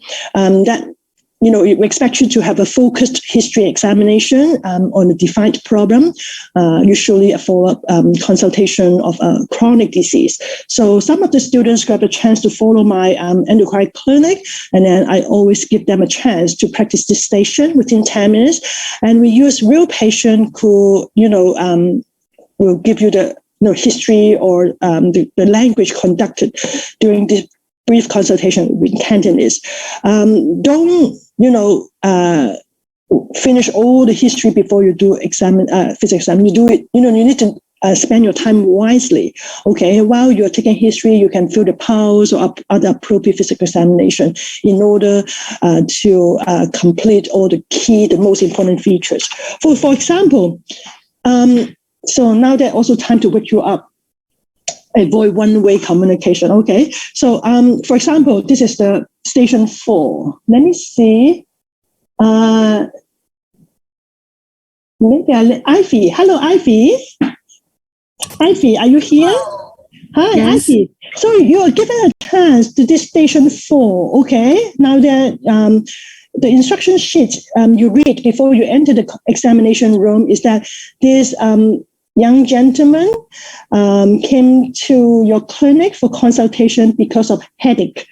We expect you to have a focused history examination on a defined problem, usually a follow-up consultation of a chronic disease. So some of the students got a chance to follow my endocrine clinic, and then I always give them a chance to practice this station within 10 minutes. And we use real patient who, will give you the history or the language conducted during this brief consultation with Cantonese. Don't finish all the history before you do physics exam. You do it. You need to spend your time wisely. Okay, while you're taking history, you can feel the pulse or other appropriate physical examination in order to complete all the most important features. For example, so now there's also time to wake you up. Avoid one-way communication. Okay, so for example, this is the station 4. Let me see. Maybe Ivy. Hello, Ivy. Ivy, are you here? Hi, yes. Ivy. So you are given a chance to this station 4. Okay, now that the instruction sheet you read before you enter the examination room is that this young gentleman came to your clinic for consultation because of headache.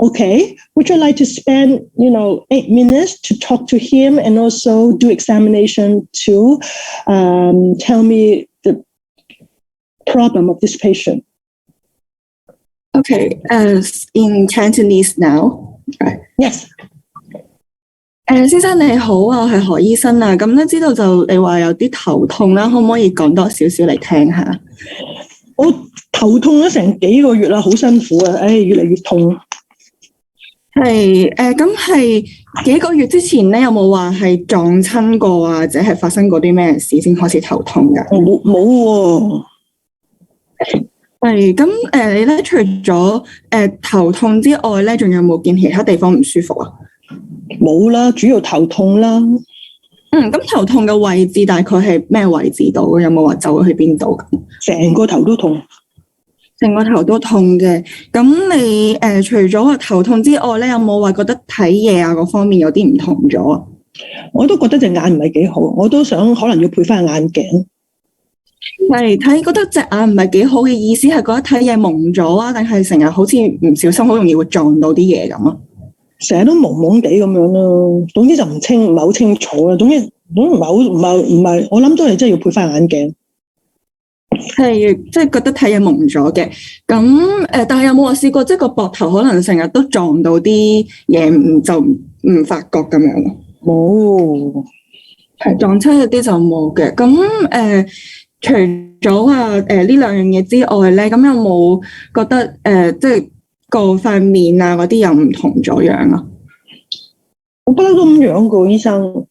Okay, would you like to spend 8 minutes to talk to him and also do examination to tell me the problem of this patient? Okay, in Cantonese now. Right. Yes. 先生你好啊，我係何醫生啊，咁咧知道就你話有啲頭痛啦，可唔可以講多少少嚟聽下？我頭痛咗成幾個月啦，好辛苦啊，越嚟越痛。係咁係幾個月之前咧，有冇話係撞親過啊，或者係發生過啲咩事先開始頭痛㗎？冇喎。係咁你咧除咗頭痛之外咧，仲有冇見其他地方唔舒服啊？冇啦，主要頭痛啦。咁頭痛嘅位置大概係咩位置度？有冇話走去邊度？成個頭都痛。成個頭都痛嘅。咁你除咗話頭痛之外咧，有冇話覺得睇嘢啊嗰方面有啲唔同咗啊？我都覺得隻眼唔係幾好，我都想可能要配翻眼鏡。覺得隻眼唔係幾好嘅意思係覺得睇嘢蒙咗啊，定係成日好似唔小心好容易會撞到啲嘢咁啊？成日都蒙蒙地咁樣咯，總之就唔係好清楚啦。總之唔係，我諗都係真係要配翻眼鏡。係即係覺得睇嘢蒙咗嘅，咁但係有冇話試過即係個膊頭可能成日都撞到啲嘢，就唔發覺咁樣咯？冇，係撞親嗰啲就冇嘅。咁除咗話呢兩樣嘢之外咧，咁有冇覺得即係個塊面啊嗰啲又唔同咗樣啊？我不嬲都咁樣個醫生。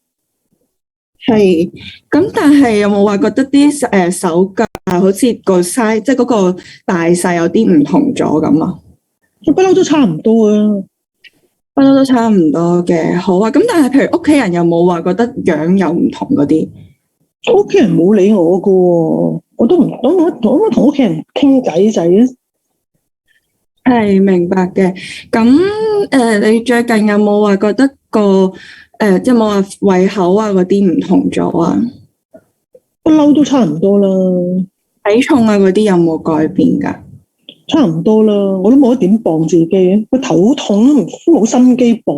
係咁，但係有冇話覺得啲手腳啊，好似個 size 即係嗰個大細有啲唔同咗咁啊？不嬲都差唔多啊，不嬲都差唔多嘅。好啊，咁但係譬如屋企人有冇話覺得樣有唔同嗰啲？屋企人冇理我噶，我都同屋企人傾偈仔啊。係明白嘅。咁你最近有冇話覺得即係冇話胃口啊嗰啲唔同咗啊？不嬲都差唔多啦。體重啊嗰啲有冇改變㗎？差唔多啦，我都冇得點磅自己，個頭痛都冇心機磅。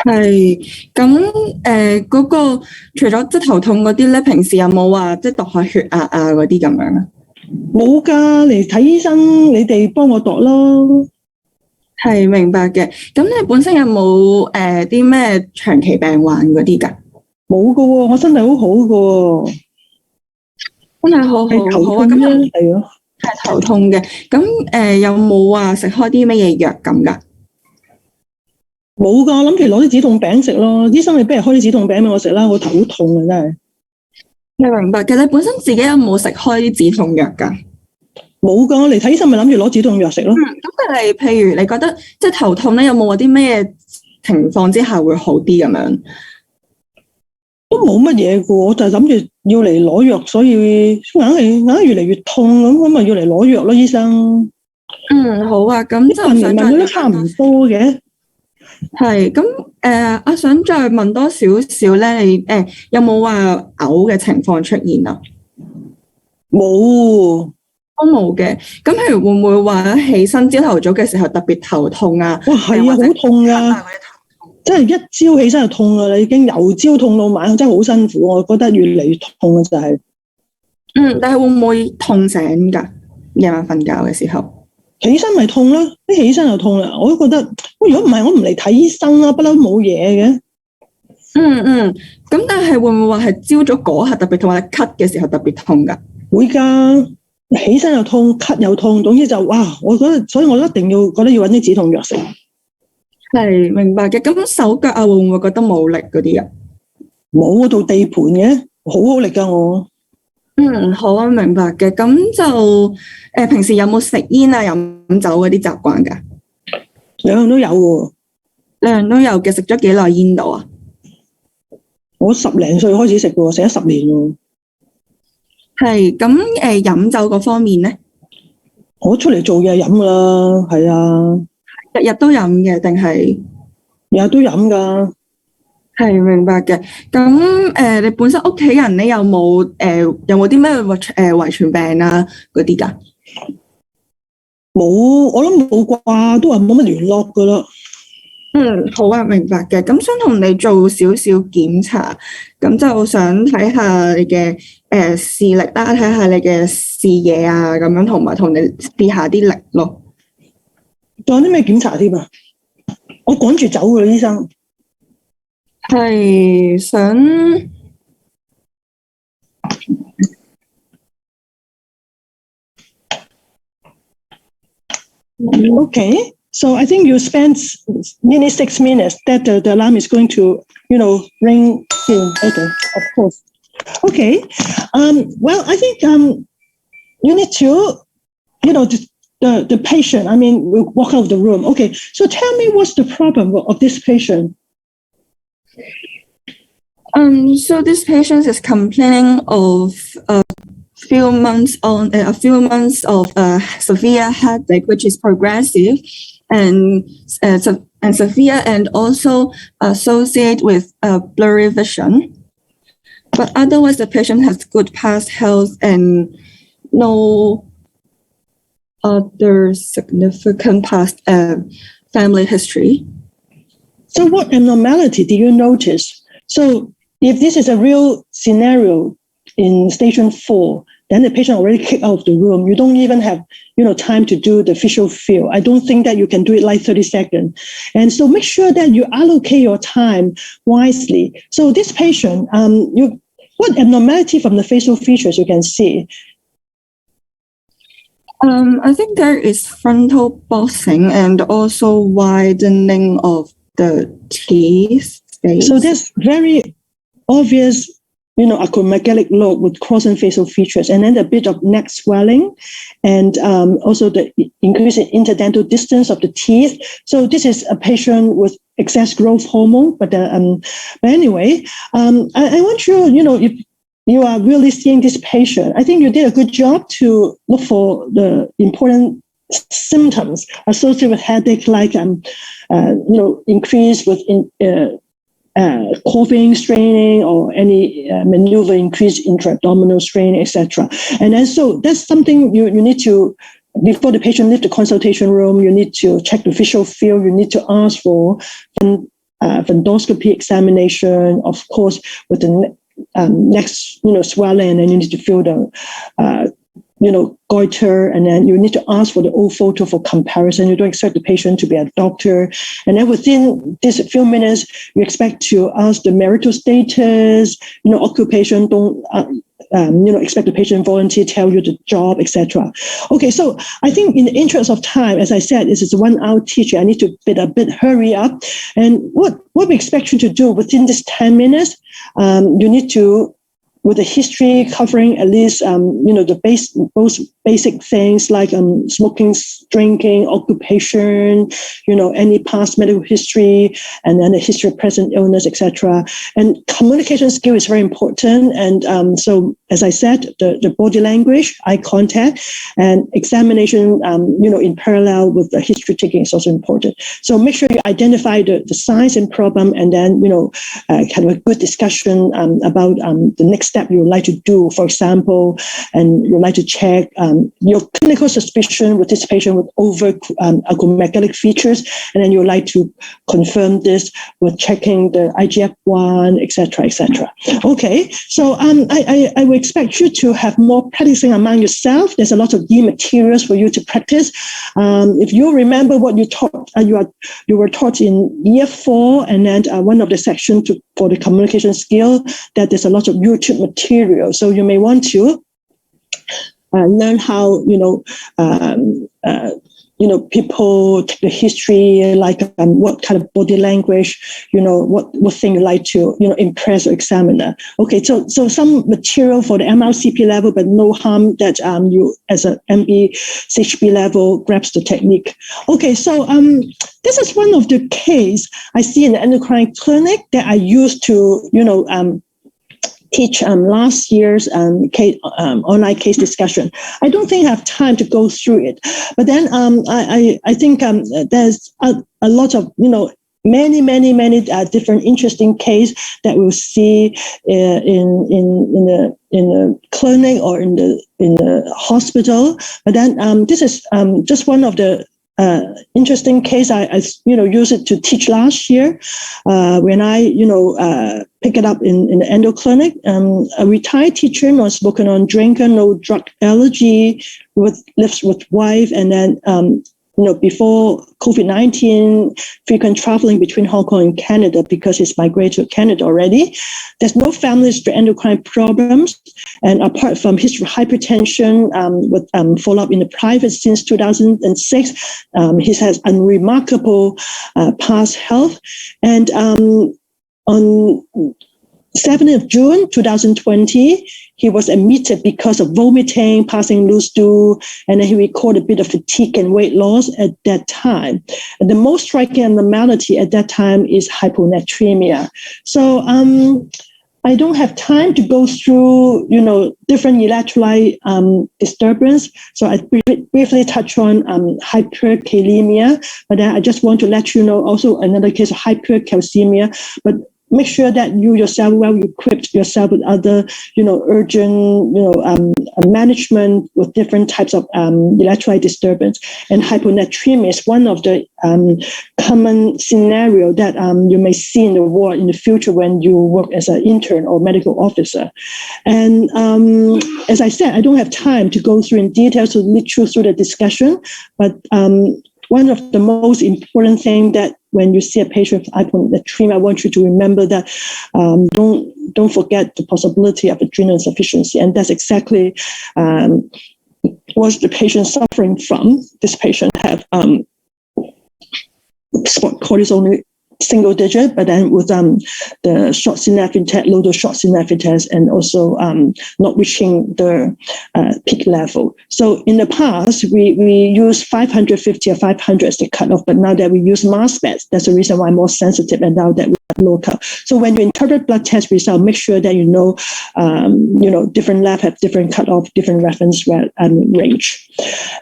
係咁嗰個除咗即係頭痛嗰啲咧，平時有冇話即係度下血壓啊嗰啲咁樣啊？冇㗎，嚟睇醫生，你哋幫我度咯。係明白嘅。咁你本身有冇啲咩長期病患嗰啲㗎？冇㗎喎，我身體好好㗎喎。真係好好啊！咁係咯，係頭痛嘅。咁有冇話食開啲乜嘢藥咁㗎？冇㗎，我諗住攞啲止痛餅食咯。醫生你不如開啲止痛餅俾我食啦，我頭好痛啊真係。你明白嘅。你本身自己有冇食開啲止痛藥㗎？冇㗎，我嚟睇醫生咪諗住攞止痛藥食咯。咁但係譬如你覺得即係頭痛咧，有冇話啲咩情況之下會好啲咁樣？都冇乜嘢㗎，我就係諗住要嚟攞藥，所以硬係越嚟越痛咁咪要嚟攞藥咯，醫生。好啊，咁就想問佢都差唔多嘅。係咁我想再問多少少咧，你有冇話嘔嘅情況出現啊？冇，都冇嘅。咁譬如會唔會話起身朝頭早嘅時候特別頭痛啊？哇，係啊，好痛㗎！真係一朝起身就痛㗎啦，已經由朝痛到晚，真係好辛苦。我覺得越嚟越痛嘅就係。但係會唔會痛醒㗎？夜晚瞓覺嘅時候，起身咪痛啦，一起身就痛啦。我都覺得，如果唔係我唔嚟睇醫生啦，不嬲冇嘢嘅。咁但係會唔會話係朝早嗰刻特別痛，或者咳嘅時候特別痛㗎？會㗎，起身又痛，咳又痛，總之就哇！我覺得，所以我一定要覺得要揾啲止痛藥食。係明白嘅。咁手腳啊，會唔會覺得冇力嗰啲啊？冇到地盤嘅，好力㗎我。好啊，明白嘅。咁就平時有冇食煙啊、飲酒嗰啲習慣㗎？兩樣都有喎。兩樣都有嘅。食咗幾耐煙度啊？我10零歲開始食喎，食咗10年喎。係咁飲酒嗰方面咧？我出嚟做嘢飲㗎啦，係啊。日日都飲嘅定係？日日都飲㗎。係明白嘅。咁你本身屋企人咧有冇啲咩遺傳病啊嗰啲㗎？冇，我諗冇啩，都話冇乜聯絡㗎啦。好啊，明白嘅。咁想同你做少少檢查，咁就想睇下你嘅視力啦，睇下你嘅視野啊，咁樣同埋同你試下啲力咯。仲有啲咩檢查添啊？我趕住走㗎啦，醫生。係想Okay, so I think you spent nearly 6 minutes that the alarm is going to, ring soon. Okay, of course. Okay, well, I think you need to, the patient, we walk out of the room. Okay, so tell me what's the problem of this patient? So this patient is complaining of a few months of severe headache, which is progressive and severe, and also associated with blurry vision. But otherwise, the patient has good past health and no other significant past family history. So what abnormality do you notice? So if this is a real scenario in station 4, then the patient already kicked out of the room. You don't even have, time to do the visual field. I don't think that you can do it like 30 seconds. And so make sure that you allocate your time wisely. So this patient, what abnormality from the facial features you can see? I think there is frontal boxing and also widening of the teeth space. So that's very obvious, acromegalic lobe with crossing facial features, and then a bit of neck swelling, and also the increase in interdental distance of the teeth. So this is a patient with excess growth hormone. But anyway, I want you, if you are really seeing this patient, I think you did a good job to look for the important symptoms associated with headache, like increase with coughing, straining, or any maneuver increase intra-abdominal strain, etc. And then so that's something you need to, before the patient leaves the consultation room, you need to check the visual field. You need to ask for fundoscopy examination, of course, with the next swelling, and then you need to feel the goiter, and then you need to ask for the old photo for comparison. You don't expect the patient to be a doctor. And then within this few minutes, you expect to ask the marital status, occupation, don't, expect the patient volunteer tell you the job, etc. Okay, so I think in the interest of time, as I said, this is a 1 hour teaching. I need to a bit hurry up. And what we expect you to do within this 10 minutes, you need to with the history covering at least, the most basic things like smoking, drinking, occupation, any past medical history, and then the history of present illness, etc. And communication skill is very important. And so, as I said, the body language, eye contact, and examination, in parallel with the history taking is also important. So make sure you identify the signs and problem, and then, kind of a good discussion about the next step you would like to do, for example, and you'd like to check your clinical suspicion with this patient with acromegalic features, and then you would like to confirm this with checking the IGF-1, etc., etc. Okay, so I would expect you to have more practicing among yourself. There's a lot of e-materials for you to practice. If you remember what you taught, you were taught in year 4, and then one of the sections for the communication skill, that there's a lot of YouTube material. So you may want to learn how, people take the history, like what kind of body language, what thing you like to, impress your examiner. Okay, so some material for the MRCP level, but no harm that you, as an MB/CHB level, grasp the technique. Okay, so this is one of the case I see in the endocrine clinic that I used to, teach last year's online case discussion. I don't think I have time to go through it, but then I think there's a lot of many different interesting case that we'll see in the clinic or in the hospital. But then this is just one of the interesting case I used it to teach last year when I pick it up in the endo clinic. A retired teacher, non-smoker, non-drinker, no drug allergy, lives with wife, and then before COVID-19, frequent traveling between Hong Kong and Canada because he's migrated to Canada already. There's no family history endocrine problems. And apart from history of hypertension with follow-up in the private since 2006, he has unremarkable past health. And on 7th of June 2020, he was admitted because of vomiting, passing loose stool, and then he recorded a bit of fatigue and weight loss at that time. And the most striking abnormality at that time is hyponatremia. So I don't have time to go through, different electrolyte disturbance. So I briefly touch on hyperkalemia, but then I just want to let you know also another case of hypercalcemia. But make sure that you yourself well equipped yourself with other, urgent, management with different types of electrolyte disturbance. And hyponatremia is one of the common scenario that you may see in the ward in the future when you work as an intern or medical officer. And as I said, I don't have time to go through in detail to lead you through the discussion, but one of the most important things that when you see a patient with hyponatremia, I want you to remember that don't forget the possibility of adrenal insufficiency, and that's exactly what the patient suffering from. This patient have cortisol single digit, but then with the short synaptic test, low dose short synaptic test, and also not reaching the peak level. So in the past, we use 550 or 500 as the cutoff, but now that we use mass specs, that's the reason why I'm more sensitive, and now that we have low cut. So when you interpret blood test result, make sure that different lab have different cutoff, different reference range.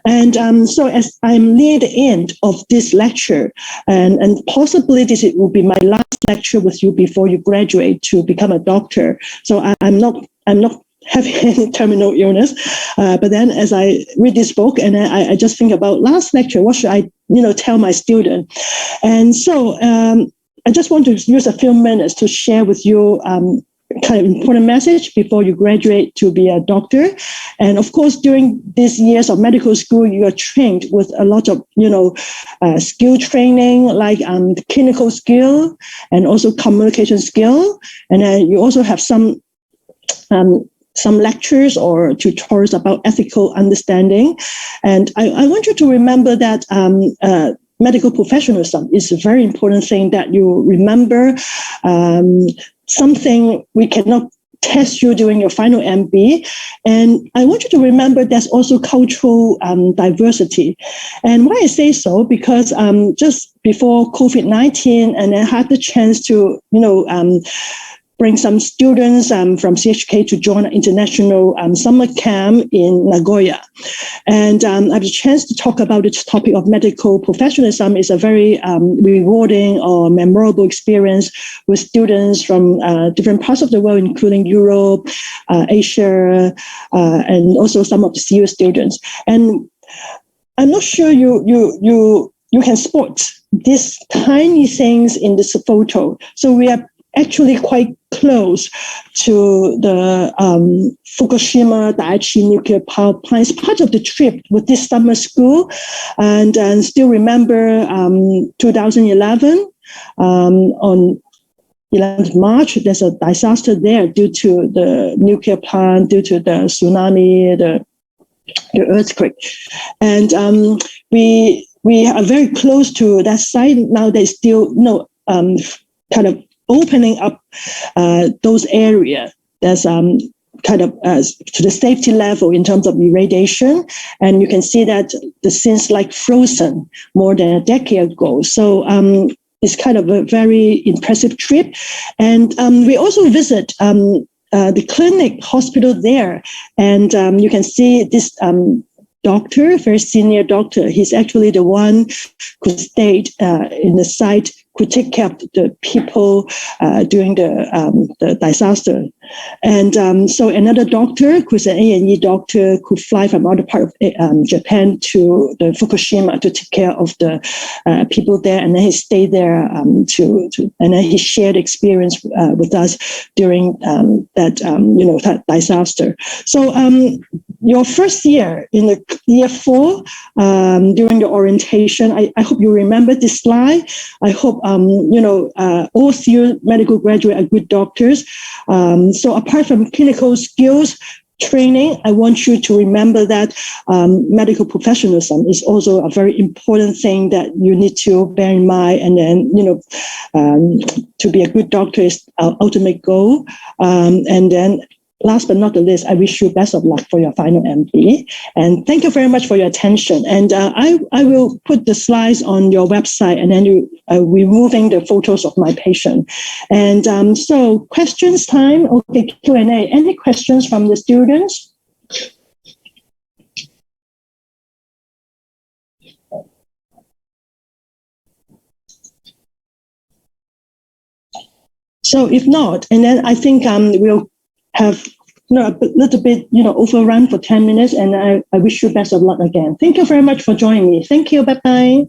And so as I'm near the end of this lecture, and possibly this it will be my last lecture with you before you graduate to become a doctor. So I'm not having any terminal illness, but then as I read this book and I just think about last lecture, what should I tell my student? And so I just want to use a few minutes to share with you kind of important message before you graduate to be a doctor. And of course, during these years of medical school, you are trained with a lot of, skill training, like the clinical skill and also communication skill. And then you also have some lectures or tutorials about ethical understanding. And I want you to remember that medical professionalism is a very important thing that you remember. Something we cannot test you during your final MB. And I want you to remember there's also cultural diversity. And why I say so, because just before COVID-19, and I had the chance to, bring some students from CHK to join an international summer camp in Nagoya. And I have a chance to talk about this topic of medical professionalism. Is a very rewarding or memorable experience with students from different parts of the world, including Europe, Asia, and also some of the CU students. And I'm not sure you can spot these tiny things in this photo. So we are actually quite close to the Fukushima Daiichi nuclear power plant. It's part of the trip with this summer school. And still remember 2011, on 11th March, there's a disaster there due to the nuclear plant, due to the tsunami, the earthquake. And we are very close to that site. Now there's still kind of opening up those areas. There's kind of to the safety level in terms of irradiation. And you can see that the scene's like frozen more than a decade ago. So it's kind of a very impressive trip. And we also visit the clinic hospital there. And you can see this doctor, very senior doctor. He's actually the one who stayed in the site, who take care of the people during the disaster. And so another doctor, who's an A&E doctor, could fly from other part of Japan to the Fukushima to take care of the people there. And then he stayed there and then he shared experience with us during that disaster. So your first year, in the year 4, during the orientation, I hope you remember this slide. I hope, all CU medical graduates are good doctors. So apart from clinical skills training, I want you to remember that medical professionalism is also a very important thing that you need to bear in mind. And then, to be a good doctor is our ultimate goal. And then last but not the least, I wish you best of luck for your final MD. And thank you very much for your attention. And I will put the slides on your website, and then removing the photos of my patient. And so questions time. Okay, Q&A. Any questions from the students? So if not, and then I think we'll have a little bit, overrun for 10 minutes, and I wish you best of luck again. Thank you very much for joining me. Thank you. Bye-bye.